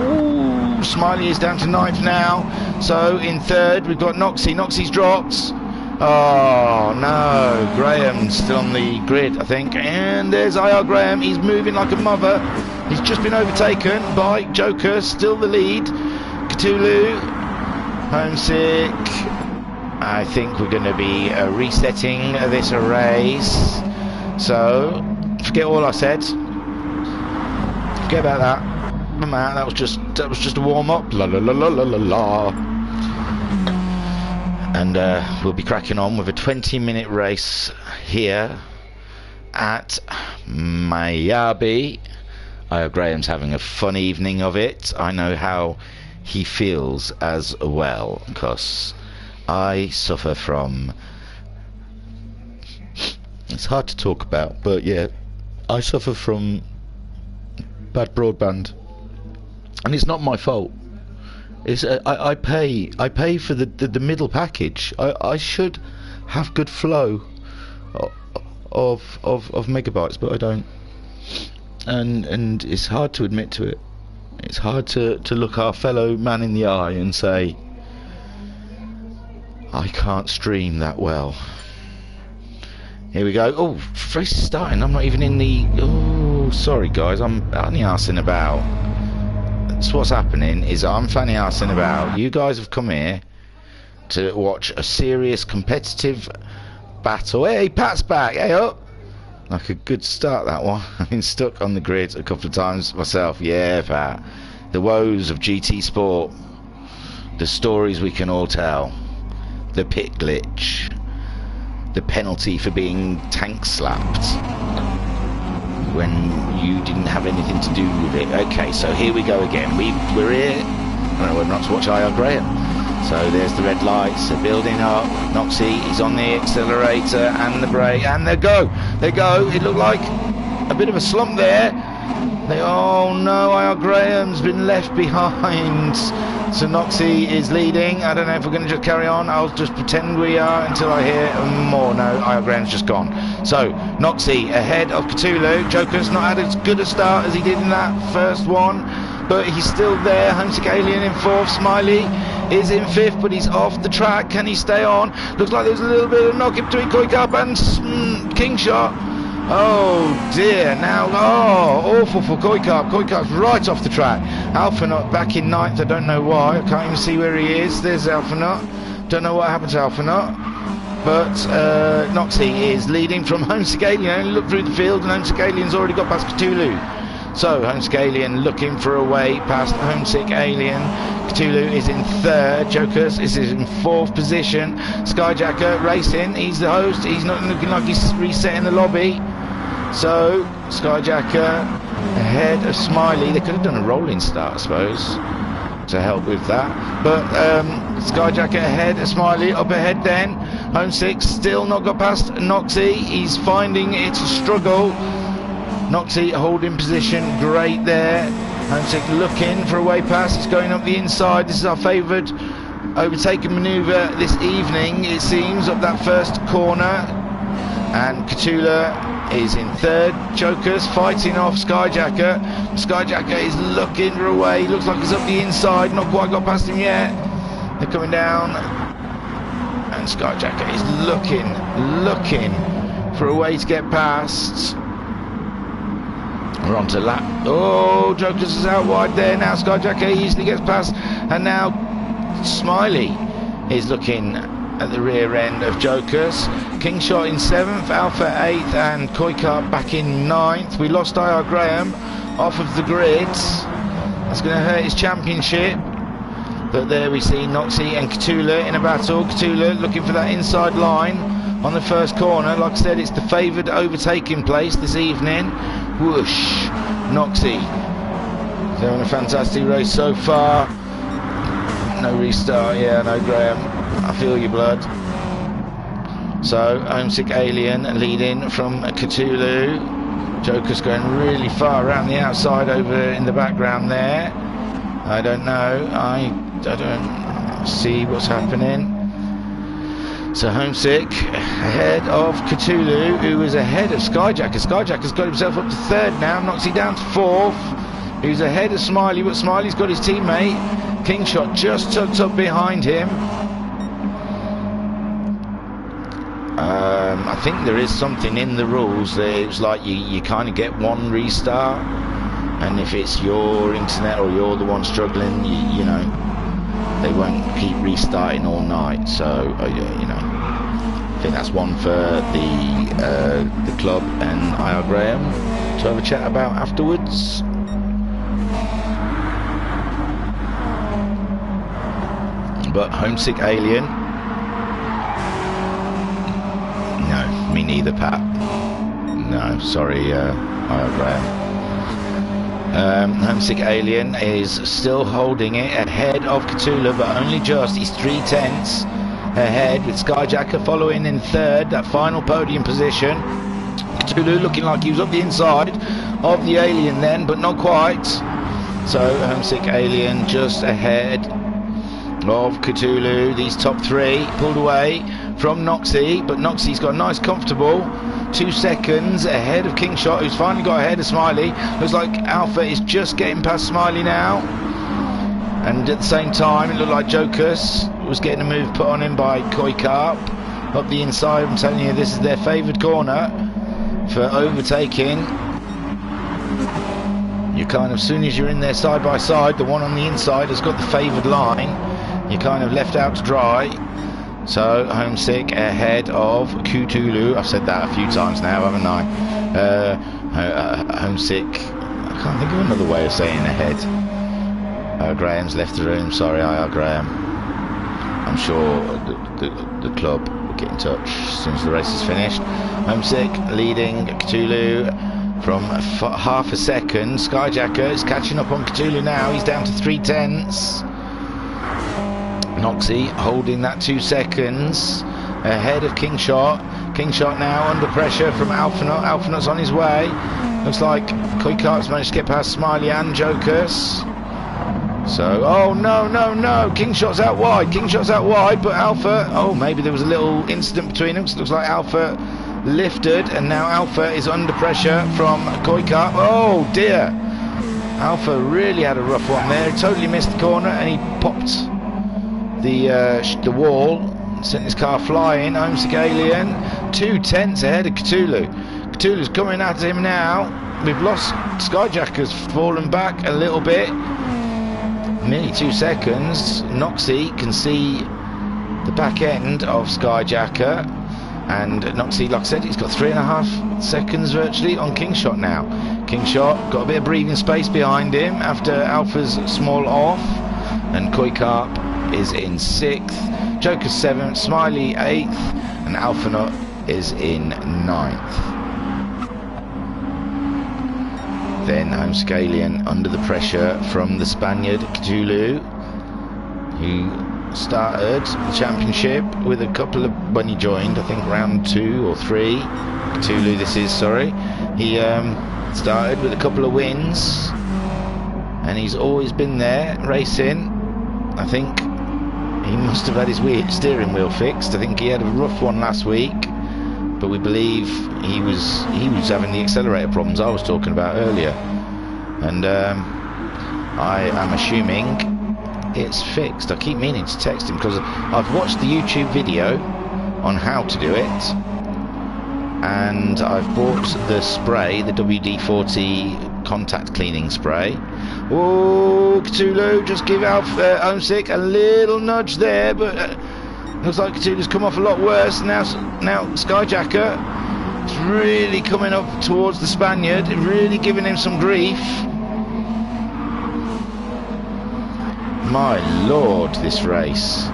Ooh, Smiley is down to ninth now. So in third we've got Noxie. Noxie's dropped. Oh no, Graham's still on the grid, I think. And there's IR Graham. He's moving like a mother. He's just been overtaken by Joker, still the lead. Cthulhu, Homesick. I think we're going to be resetting this race. So forget all I said. Forget about that. Man, that was just a warm up. La la la la la la la. And we'll be cracking on with a 20-minute race here at Miyabi. Graham's having a fun evening of it. I know how he feels as well, because I suffer from... It's hard to talk about, but yeah, I suffer from bad broadband, and it's not my fault. It's I pay for the middle package. I should have good flow of megabytes, but I don't. And it's hard to admit to it. It's hard to look our fellow man in the eye and say, I can't stream that well. Here we go. Oh, race is starting. I'm not even in the... Oh, sorry guys, I'm only arsing about. That's what's happening, is I'm fanny arsing about. You guys have come here to watch a serious competitive battle. Hey, Pat's back. Hey, up. Like a good start, that one. I've been stuck on the grid a couple of times myself. Yeah, Pat. The woes of GT Sport. The stories we can all tell. The pit glitch. The penalty for being tank slapped when you didn't have anything to do with it. Okay, so here we go again. We're here. I don't know whether or not to watch IR Graham. So there's the red lights. They're building up. Noxie, he's on the accelerator and the brake, and they go. They go. It looked like a bit of a slump there. Oh no, IR Graham's been left behind. So Noxie is leading. I don't know if we're going to just carry on. I'll just pretend we are until I hear more. No, IR Graham's just gone. So Noxie ahead of Cthulhu. Joker's not had as good a start as he did in that first one, but he's still there. Homesick Alien in fourth. Smiley is in fifth, but he's off the track. Can he stay on? Looks like there's a little bit of knock-in between Koikarp and Kingshot. Oh dear, now, oh, awful for Koikarp. Koikarp's right off the track. Alphanut back in ninth, I don't know why. I can't even see where he is. There's Alphanut. Don't know what happened to Alphanut. But Noxie is leading from Homesick Alien. Look through the field, and Homesick Alien's already got past Cthulhu. So Homesick Alien looking for a way past Homesick Alien. Cthulhu is in third. Jokers is in fourth position. Skyjacker racing. He's the host. He's not looking like he's resetting the lobby. So Skyjacker ahead of Smiley. They could have done a rolling start, I suppose, to help with that. But Skyjacker ahead of Smiley. Up ahead then. Homesick still not got past Noxie. He's finding it a struggle. Noxie holding position, great there. Homesick looking for a way past. It's going up the inside. This is our favoured overtaking manoeuvre this evening, it seems, up that first corner. And Kyoto is in third. Joker's fighting off Skyjacker. Skyjacker is looking for a way. Looks like he's up the inside. Not quite got past him yet. They're coming down. And Skyjacker is looking for a way to get past. We're on to lap. Oh, Joker's is out wide there. Now Skyjacker easily gets past. And now Smiley is looking at the rear end of Joker's. Kingshot in 7th, Alpha 8th, and Koikart back in 9th. We lost IR Graham off of the grid. That's going to hurt his championship. But there we see Noxie and Kyoto in a battle. Kyoto looking for that inside line on the first corner. Like I said, it's the favoured overtaking place this evening. Whoosh, Noxie. They're on a fantastic race so far. No restart, yeah, no Graham. I feel your blood. So, Homesick Alien leading from Cthulhu. Joker's going really far around the outside over in the background there. I don't know. I don't see what's happening. So Homesick ahead of Cthulhu, who is ahead of Skyjacker. Skyjacker's got himself up to third now. Knocks he down to fourth. Who's ahead of Smiley, but Smiley's got his teammate Kingshot just tucked up behind him. I think there is something in the rules that it's like you kind of get one restart, and if it's your internet or you're the one struggling, you know, they won't keep restarting all night. So you know, I think that's one for the club and IR Graham to have a chat about afterwards. But Homesick Alien, no, me neither, Pat. No, sorry, IR Graham. Homesick Alien is still holding it ahead of Cthulhu, but only just. He's 3/10 ahead, with Skyjacker following in third, that final podium position. Cthulhu looking like he was up the inside of the Alien then, but not quite. So Homesick Alien just ahead of Cthulhu. These top three pulled away from Noxie, but Noxie's got a nice comfortable 2 seconds ahead of Kingshot, who's finally got ahead of Smiley. Looks like Alpha is just getting past Smiley now, and at the same time it looked like Jokus was getting a move put on him by Koikart up the inside. I'm telling you, this is their favoured corner for overtaking. You kind of, as soon as you're in there side by side, the one on the inside has got the favoured line. You're kind of left out to dry. So Homesick ahead of Cthulhu. I've said that a few times now, haven't I? Homesick. I can't think of another way of saying ahead. Graham's left the room. Sorry, IR Graham. I'm sure the club will get in touch as soon as the race is finished. Homesick leading Cthulhu from half a second. Skyjacker is catching up on Cthulhu now. He's down to 3/10. Noxie holding that 2 seconds ahead of Kingshot. Kingshot now under pressure from Alphanut. Alphanut's on his way. Looks like Koikart's managed to get past Smiley and Jokus. So, oh no, Kingshot's out wide. Kingshot's out wide, but Alpha, oh, maybe there was a little incident between them. Looks like Alpha lifted, and now Alpha is under pressure from Koikart. Oh dear. Alpha really had a rough one there. He totally missed the corner, and he popped the wall, sent his car flying. Homesick Alien 2/10 ahead of Cthulhu. Cthulhu's coming at him now. We've lost. Skyjacker's fallen back a little bit, nearly 2 seconds. Noxie can see the back end of Skyjacker, and Noxie, like I said, he's got 3.5 seconds virtually on Kingshot now. Kingshot got a bit of breathing space behind him after Alpha's small off, and Koikart is in 6th, Joker 7th, Smiley 8th, and Alphanut is in 9th. Then Homesick Alien under the pressure from the Spaniard Cthulhu, who started the championship with a couple of, when he joined, I think round 2 or 3, Cthulhu this is, sorry, he started with a couple of wins, and he's always been there racing. I think He must have had his steering wheel fixed. I think he had a rough one last week, but we believe he was having the accelerator problems I was talking about earlier, and I am assuming it's fixed. I keep meaning to text him because I've watched the YouTube video on how to do it, and I've bought the spray, the WD-40 contact cleaning spray. Oh, Cthulhu, just give Homesick a little nudge there, but looks like Cthulhu's come off a lot worse. Now Skyjacker is really coming up towards the Spaniard, really giving him some grief. My lord, this race.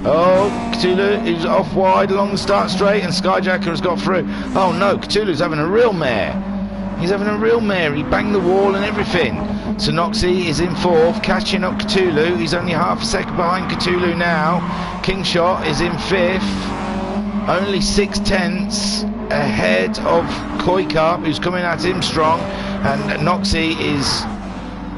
Oh, Cthulhu is off wide along the start straight, and Skyjacker has got through. Oh no, Cthulhu's having a real mare. He's having a real mare. He banged the wall and everything. So Noxie is in fourth, catching up Cthulhu. He's only half a second behind Cthulhu now. Kingshot is in fifth, only 6/10 ahead of Koikarp, who's coming at him strong, and Noxie is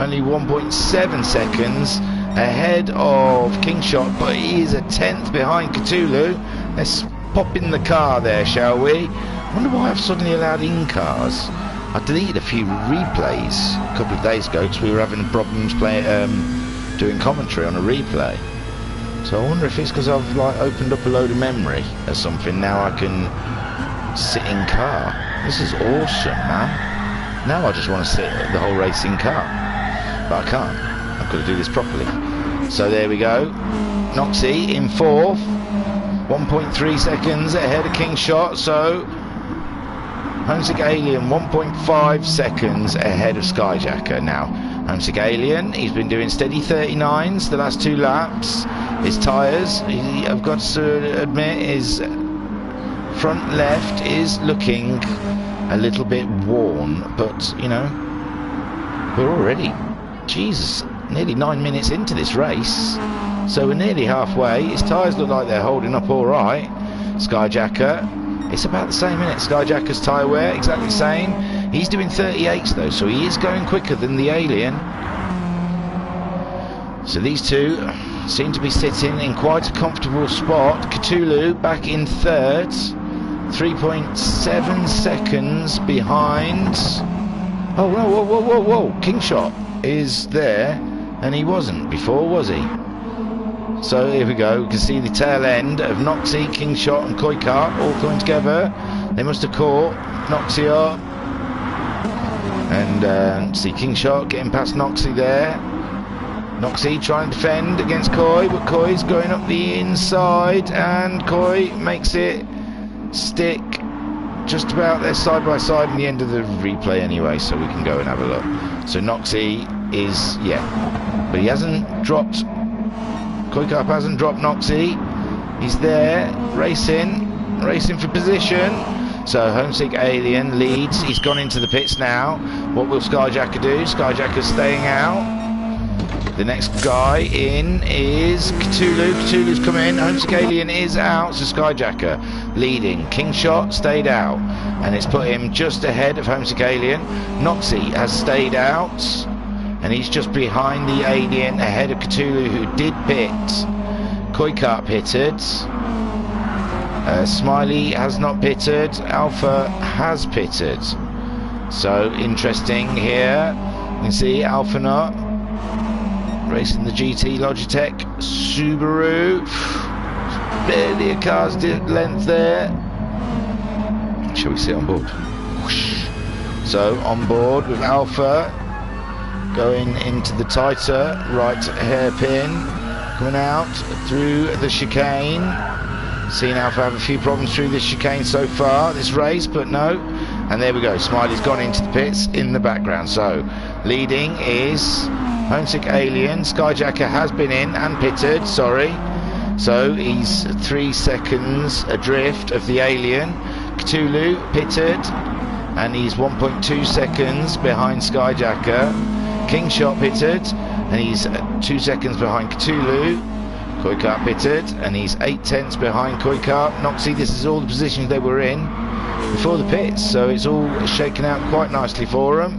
only 1.7 seconds ahead of Kingshot, but he is a 10th behind Cthulhu. Let's pop in the car there, shall we? I wonder why I've suddenly allowed in-cars. I deleted a few replays a couple of days ago because we were having problems doing commentary on a replay. So I wonder if it's because I've opened up a load of memory or something. Now I can sit in car. This is awesome, man. Now I just want to sit the whole race in car, but I can't. I've got to do this properly. So there we go. Noxie in fourth, 1.3 seconds ahead of Kingshot. So Homesick Alien 1.5 seconds ahead of Skyjacker. Now Homesick Alien, he's been doing steady 39s the last 2 laps. His tyres, I've got to admit, his front left is looking a little bit worn, but you know, we're already, Jesus, nearly 9 minutes into this race, so we're nearly halfway. His tyres look like they're holding up all right. Skyjacker, it's about the same, isn't it? Skyjacker's tyre wear, exactly the same. He's doing 38s though, so he is going quicker than the Alien. So these two seem to be sitting in quite a comfortable spot. Cthulhu back in third, 3.7 seconds behind. Oh, whoa. Kingshot is there, and he wasn't before, was he? So here we go. We can see the tail end of Noxie, Kingshot and Koikarp all coming together. They must have caught Noxie up. And see Kingshot getting past Noxie there. Noxie trying to defend against Koi, but Koi's going up the inside, and Koi makes it stick just about there side by side in the end of the replay anyway, so we can go and have a look. So Noxie is, but he hasn't dropped, Koikarp hasn't dropped Noxie. He's there, racing for position. So Homesick Alien leads. He's gone into the pits now. What will Skyjacker do? Skyjacker's staying out. The next guy in is Cthulhu. Cthulhu's come in. Homesick Alien is out. So Skyjacker leading. Kingshot stayed out, and it's put him just ahead of Homesick Alien. Noxie has stayed out, and he's just behind the Alien, ahead of Cthulhu, who did pit. Koikarp pitted. Smiley has not pitted. Alpha has pitted. So interesting here. You can see Alpha Nut racing the GT Logitech Subaru. Barely a car's length there. Shall we sit on board? Whoosh. So on board with Alpha, going into the tighter right hairpin, coming out through the chicane. Seen Alpha have a few problems through this chicane so far this race, but no. And there we go, Smiley's gone into the pits in the background. So leading is Homesick Alien. Skyjacker has been in and pitted, sorry. So he's 3 seconds adrift of the Alien. Cthulhu pitted, and he's 1.2 seconds behind Skyjacker. Kingshot pitted, and he's 2 seconds behind Cthulhu. Koikarp pitted, and he's 8/10 behind Koikarp. Noxie, this is all the positions they were in before the pits, so it's all shaken out quite nicely for them.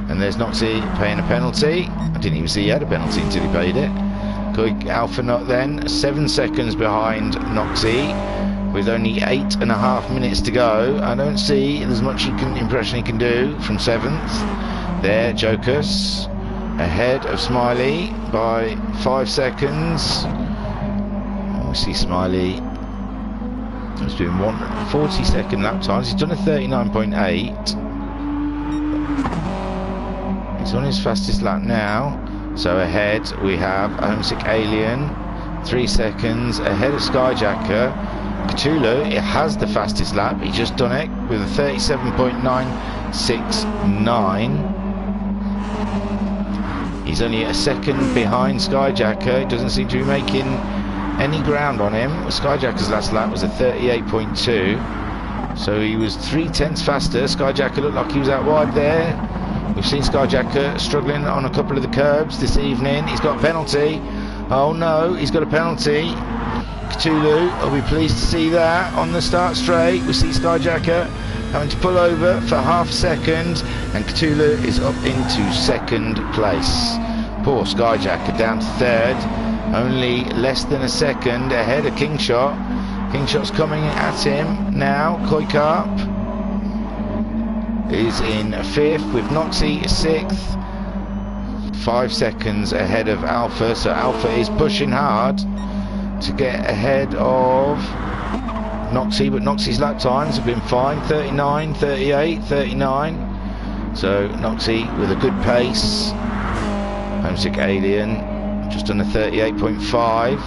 And there's Noxie paying a penalty. I didn't even see he had a penalty until he paid it. Alpha Nut then 7 seconds behind Noxie with only 8.5 minutes to go. I don't see there's much impression he can do from 7th. There, Jocus ahead of Smiley by 5 seconds. We see Smiley he's doing 40-second lap times. He's done a 39.8. He's on his fastest lap now. So ahead we have Homesick Alien, 3 seconds ahead of Skyjacker. Cthulhu, it has the fastest lap. He's just done it with a 37.969. He's only a second behind Skyjacker. He doesn't seem to be making any ground on him. Skyjacker's last lap was a 38.2, so he was 0.3 faster. Skyjacker looked like he was out wide there. We've seen Skyjacker struggling on a couple of the curbs this evening. He's got a penalty. Oh no, he's got a penalty. Cthulhu, I'll be pleased to see that on the start straight. We see Skyjacker having to pull over for half a second, and Cthulhu is up into 2nd place. Poor Skyjacker down to 3rd. Only less than a second ahead of Kingshot. Kingshot's coming at him now. Koi Carp is in 5th with Noxie 6th. 5 seconds ahead of Alpha. So Alpha is pushing hard to get ahead of Noxie, but Noxie's lap times have been fine. 39, 38, 39. So Noxie with a good pace. Homesick Alien just under 38.5.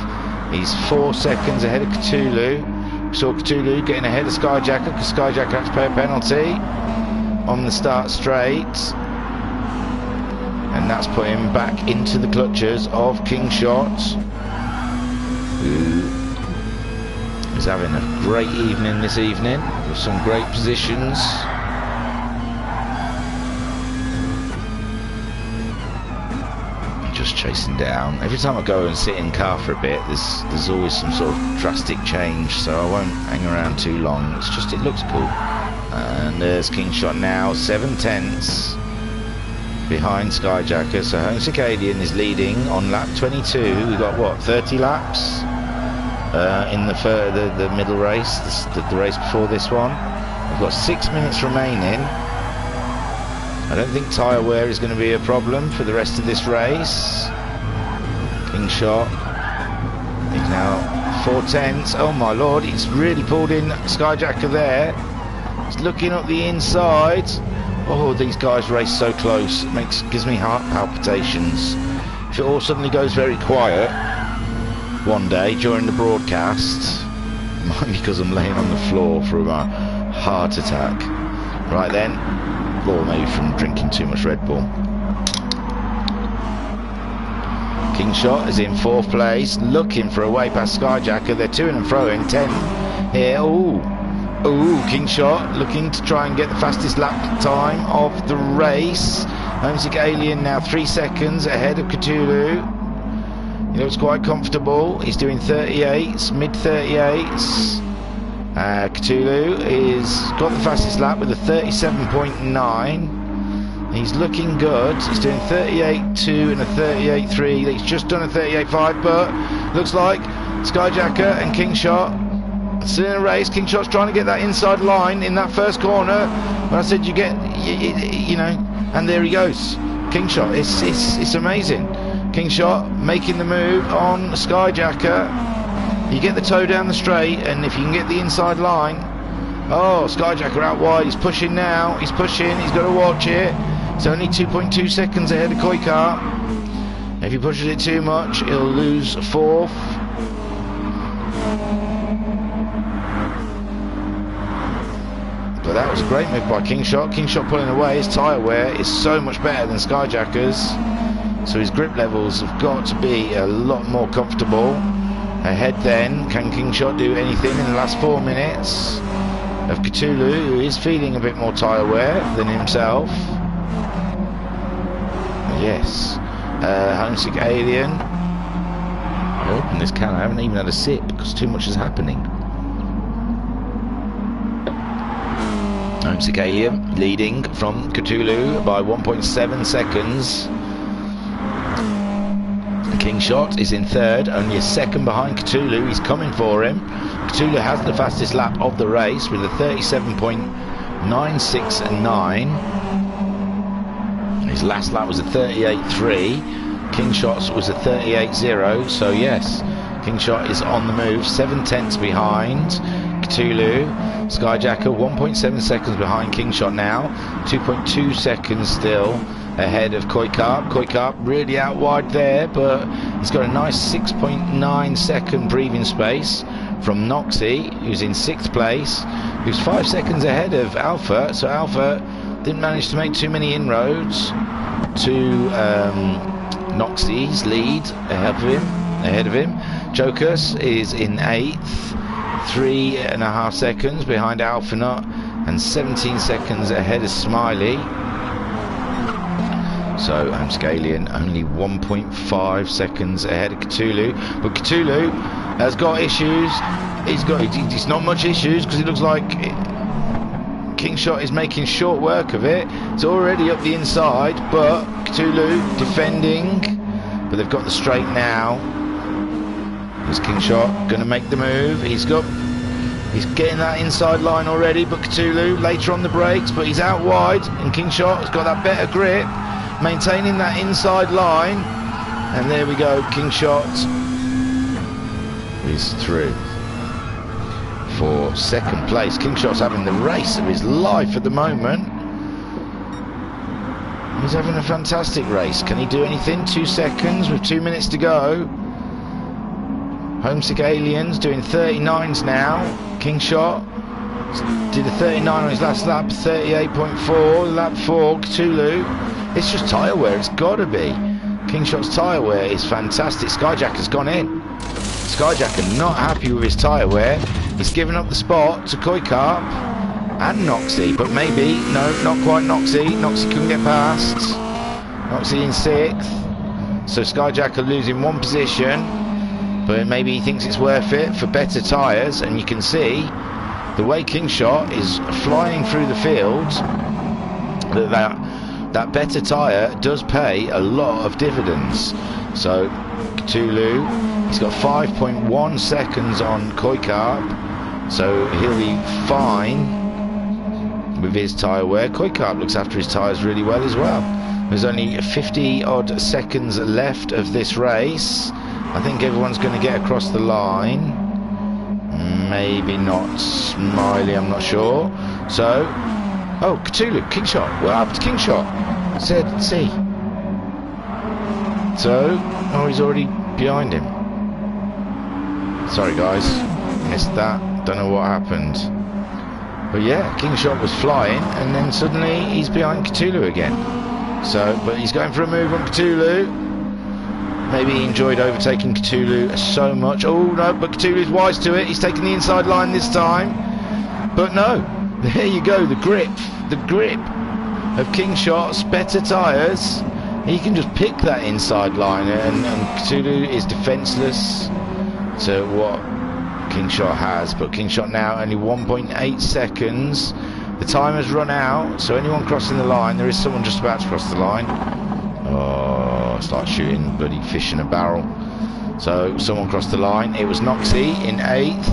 He's 4 seconds ahead of Cthulhu. We saw Cthulhu getting ahead of Skyjacker because Skyjacker had to pay a penalty on the start straight, and that's put him back into the clutches of Kingshot, who is having a great evening this evening with some great positions. Just chasing down. Every time I go and sit in car for a bit, there's always some sort of drastic change, so I won't hang around too long. It's just, it looks cool. And there's Kingshot now, 7/10 behind Skyjacker. So Homesick Alien is leading on lap 22. We've got what, 30 laps in the middle race, the race before this one. We've got 6 minutes remaining. I don't think tyre wear is going to be a problem for the rest of this race. Kingshot is now 4/10. Oh my lord, he's really pulled in Skyjacker there. He's looking up the inside. Oh, these guys race so close. It gives me heart palpitations. If it all suddenly goes very quiet one day during the broadcast, it might be because I'm laying on the floor from a heart attack. Right then, or maybe from drinking too much Red Bull. Kingshot is in 4th place, looking for a way past Skyjacker. They're to and fro in 10 here. Ooh, Kingshot looking to try and get the fastest lap time of the race. Homesick Alien now 3 seconds ahead of Cthulhu. He looks quite comfortable. He's doing 38s, mid 38s. Cthulhu is got the fastest lap with a 37.9. He's looking good. He's doing 38.2 and a 38.3. He's just done a 38.5, but looks like Skyjacker and Kingshot still in a race. Kingshot's trying to get that inside line in that first corner. When I said you get, you know, and there he goes. Kingshot. It's amazing. Kingshot making the move on Skyjacker. You get the toe down the straight, and if you can get the inside line, oh, Skyjacker out wide. He's pushing now. He's pushing. He's got to watch it. It's only 2.2 seconds ahead of Koikar. If he pushes it too much, he'll lose 4th. But that was a great move by Kingshot. Kingshot pulling away. His tyre wear is so much better than Skyjacker's, so his grip levels have got to be a lot more comfortable. Ahead then, can Kingshot do anything in the last 4 minutes of Cthulhu, who is feeling a bit more tyre wear than himself? Yes. Homesick Alien. I opened this can, I haven't even had a sip because too much is happening. Homesick Alien leading from Cthulhu by 1.7 seconds. King Shot is in third, only a second behind Cthulhu. He's coming for him. Cthulhu has the fastest lap of the race with a 37.969. His last lap was a 38.3. King Shot's was a 38.0. So yes, King Shot is on the move, 7/10 behind Cthulhu. Skyjacker 1.7 seconds behind King Shot now, 2.2 seconds still ahead of Koikarp. Koikarp really out wide there, but he's got a nice 6.9 second breathing space from Noxie, who's in 6th place, who's 5 seconds ahead of Alpha. So Alpha didn't manage to make too many inroads to Noxie's lead ahead of him. Jokus is in 8th, 3.5 seconds behind Alphanut, and 17 seconds ahead of Smiley. So Alien only 1.5 seconds ahead of Cthulhu, but Cthulhu has got issues. He's not much issues, because it looks like King Shot is making short work of it. It's already up the inside, but Cthulhu defending, but they've got the straight now. Is King Shot going to make the move? He's getting that inside line already, but Cthulhu later on the brakes, but he's out wide, and King Shot has got that better grip, maintaining that inside line, and there we go. King Shot is through for 2nd place. King Shot's having the race of his life at the moment. He's having a fantastic race. Can he do anything? 2 seconds with 2 minutes to go. Homesick Aliens doing 39s now. King Shot did a 39 on his last lap, 38.4. Lap 4, Cthulhu. It's just tyre wear, it's got to be. King Shot's tyre wear is fantastic. Skyjacker's gone in. Skyjacker not happy with his tyre wear. He's given up the spot to Koikarp and Noxie, but maybe, no, not quite Noxie. Noxie couldn't get past. Noxie in 6th. So Skyjacker losing 1 position, but maybe he thinks it's worth it for better tyres, and you can see the way King Shot is flying through the field, that better tyre does pay a lot of dividends. So Cthulhu, he's got 5.1 seconds on Koikarp, so he'll be fine with his tyre wear. Koikarp looks after his tyres really well as well. There's only 50 odd seconds left of this race. I think everyone's going to get across the line. Maybe not Smiley, I'm not sure. So, oh, Cthulhu, King Shot. What happened to King Shot? C. So, oh, he's already behind him. Sorry guys, missed that. Don't know what happened. But yeah, King Shot was flying, and then suddenly he's behind Cthulhu again. So, but he's going for a move on Cthulhu. Maybe he enjoyed overtaking Cthulhu so much. Oh no, but Cthulhu's wise to it. He's taking the inside line this time. But no, there you go, the grip of King Shot's better tyres. He can just pick that inside line, and Cthulhu is defenceless to what King Shot has. But King Shot now only 1.8 seconds. The time has run out, so anyone crossing the line, there is someone just about to cross the line. Oh, start shooting bloody fish in a barrel. So someone crossed the line. It was Noxie in 8th,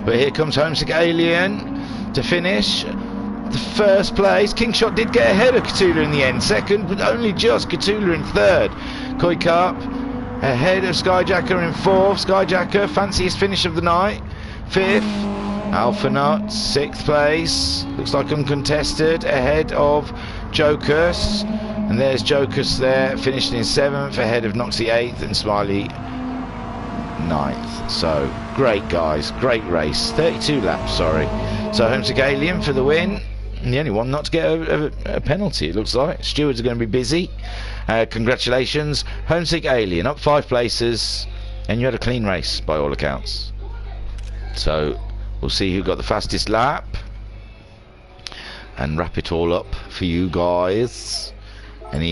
but here comes Homesick Alien to finish the 1st place. King Shot did get ahead of Cthulhu in the end, 2nd, but only just. Cthulhu in 3rd. Koikarp ahead of Skyjacker in 4th. Skyjacker, fanciest finish of the night, 5th. Alphanut, 6th place. Looks like uncontested, ahead of Jokus. And there's Jokus there, finishing in 7th, ahead of Noxie 8th and Smiley 9th. So, great guys, great race. 32 laps, sorry. So, Homesick Alien for the win. And the only one not to get a penalty, it looks like. Stewards are going to be busy. Congratulations, Homesick Alien, up 5 places. And you had a clean race, by all accounts. So, we'll see who got the fastest lap. And wrap it all up for you guys. And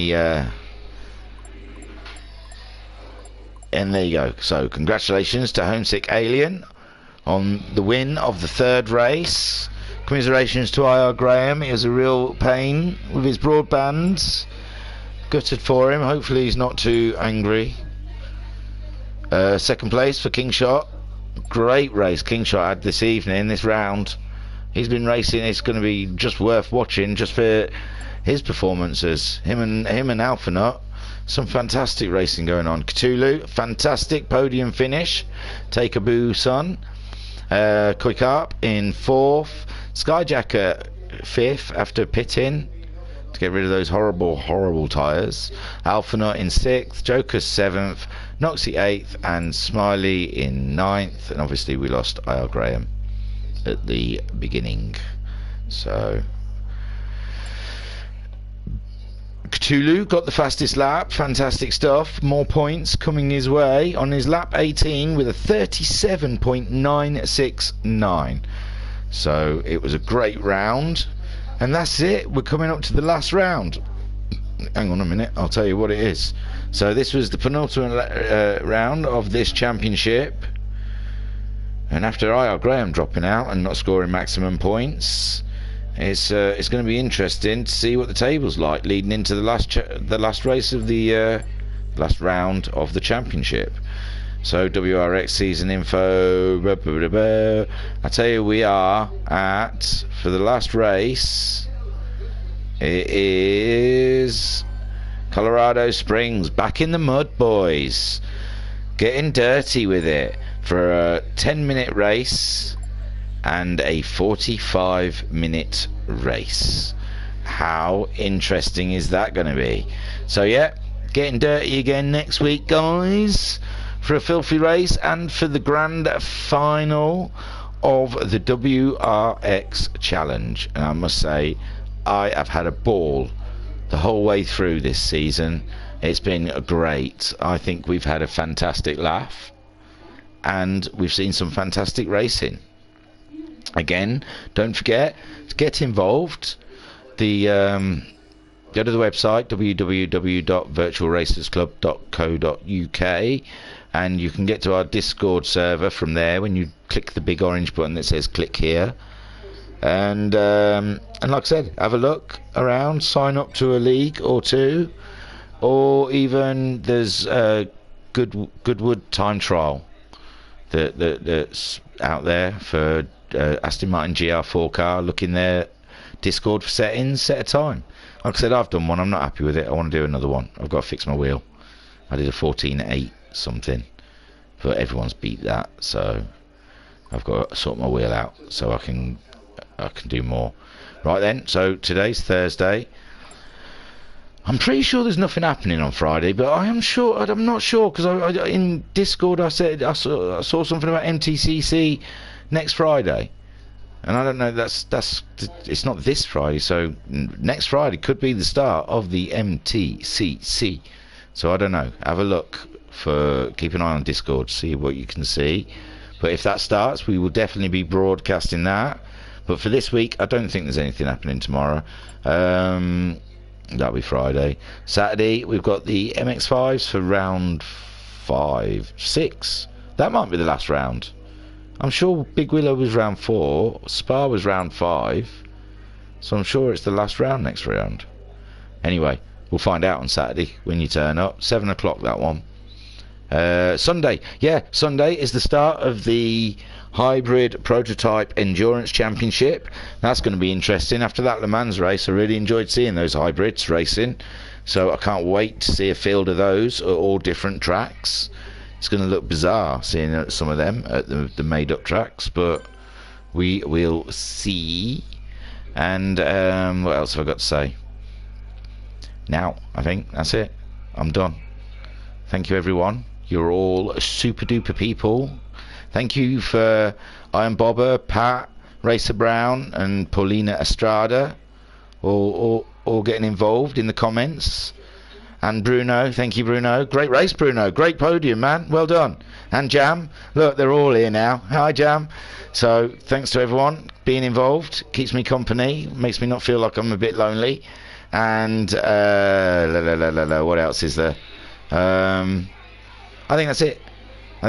there you go. So congratulations to Homesick Alien on the win of the 3rd race. Commiserations to IR Graham. It was a real pain with his broadband. Gutted for him. Hopefully he's not too angry Second place for Kingshot. Great race Kingshot had this evening, this round. He's been racing. It's going to be just worth watching just for his performances. Him and Alphanut. Some fantastic racing going on. Cthulhu, fantastic podium finish. Take-a-boo son. Quick up in 4th. Skyjacker 5th after pitting to get rid of those horrible tyres. Alphanut in 6th. Joker 7th. Noxie 8th. And Smiley in 9th. And obviously we lost IR Graham at the beginning. So Cthulhu got the fastest lap. Fantastic stuff. More points coming his way on his lap 18 with a 37.969. So it was a great round, and that's it. We're coming up to the last round. Hang on a minute, I'll tell you what it is. So this was the penultimate round of this championship, and after IR Graham dropping out and not scoring maximum points, it's going to be interesting to see what the table's like leading into the last race of the last round of the championship. So WRX season info. I tell you, we are at, for the last race, it is Colorado Springs. Back in the mud, boys. Getting dirty with it for a 10-minute race and a 45-minute race. How interesting is that going to be? So yeah, getting dirty again next week, guys, for a filthy race and for the grand final of the WRX challenge. And I must say, I have had a ball the whole way through this season. It's been great. I think we've had a fantastic laugh and we've seen some fantastic racing. Again, don't forget to get involved. Go to the website www.virtualracersclub.co.uk and you can get to our Discord server from there when you click the big orange button that says click here. And like I said, have a look around, sign up to a league or two, or even there's a Goodwood time trial that's out there for Aston Martin GR4 car. Look in their Discord for settings, set a time. Like I said, I've done one, I'm not happy with it, I want to do another one. I've got to fix my wheel. I did a 14.8 something, but everyone's beat that, so I've got to sort my wheel out so I can do more. Right then, so today's Thursday. I'm pretty sure there's nothing happening on Friday, but I'm not sure, because in Discord I said I saw something about MTCC next Friday, and I don't know, it's not this Friday, so next Friday could be the start of the MTCC. So I don't know, have a look, keep an eye on Discord, see what you can see. But if that starts, we will definitely be broadcasting that. But for this week, I don't think there's anything happening tomorrow. That'll be Friday. Saturday, we've got the MX5s for round 6. That might be the last round. I'm sure Big Willow was round 4, Spa was round 5, so I'm sure it's the last round next round. Anyway, we'll find out on Saturday when you turn up. 7 o'clock, that one. Sunday, yeah, Sunday is the start of the Hybrid Prototype Endurance Championship. That's going to be interesting. After that Le Mans race, I really enjoyed seeing those hybrids racing, so I can't wait to see a field of those at all different tracks. It's going to look bizarre seeing some of them at the made up tracks, but we will see. And what else have I got to say? Now, I think that's it. I'm done. Thank you, everyone. You're all super duper people. Thank you for Iron Bobber, Pat, Racer Brown and Paulina Estrada all getting involved in the comments. And Bruno, thank you, Bruno. Great race, Bruno. Great podium, man. Well done. And Jam. Look, they're all here now. Hi, Jam. So, thanks to everyone being involved. Keeps me company. Makes me not feel like I'm a bit lonely. And, what else is there? I think that's it. I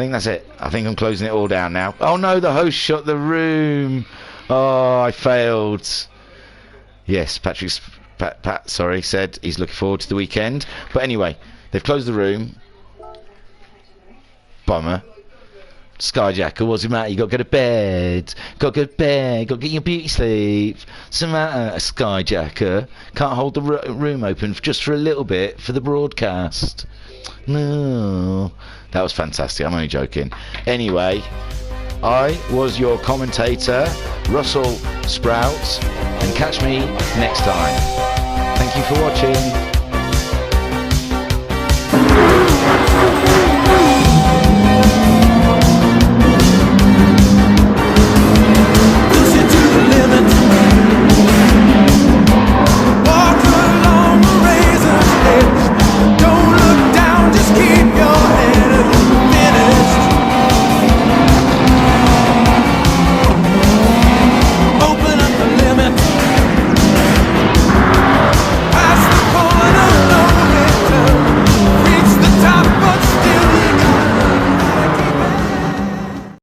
think I'm closing it all down now. Oh, no, the host shut the room. Oh, I failed. Yes, Pat, said he's looking forward to the weekend. But anyway, they've closed the room. bummer. Skyjacker, what's the matter? You got to go to bed. Got to go to bed. Got to get your beauty sleep. What's the matter, Skyjacker? Can't hold the room open just for a little bit for the broadcast. No. That was fantastic. I'm only joking. Anyway, I was your commentator, Russell Sprout, and catch me next time. Thank you for watching.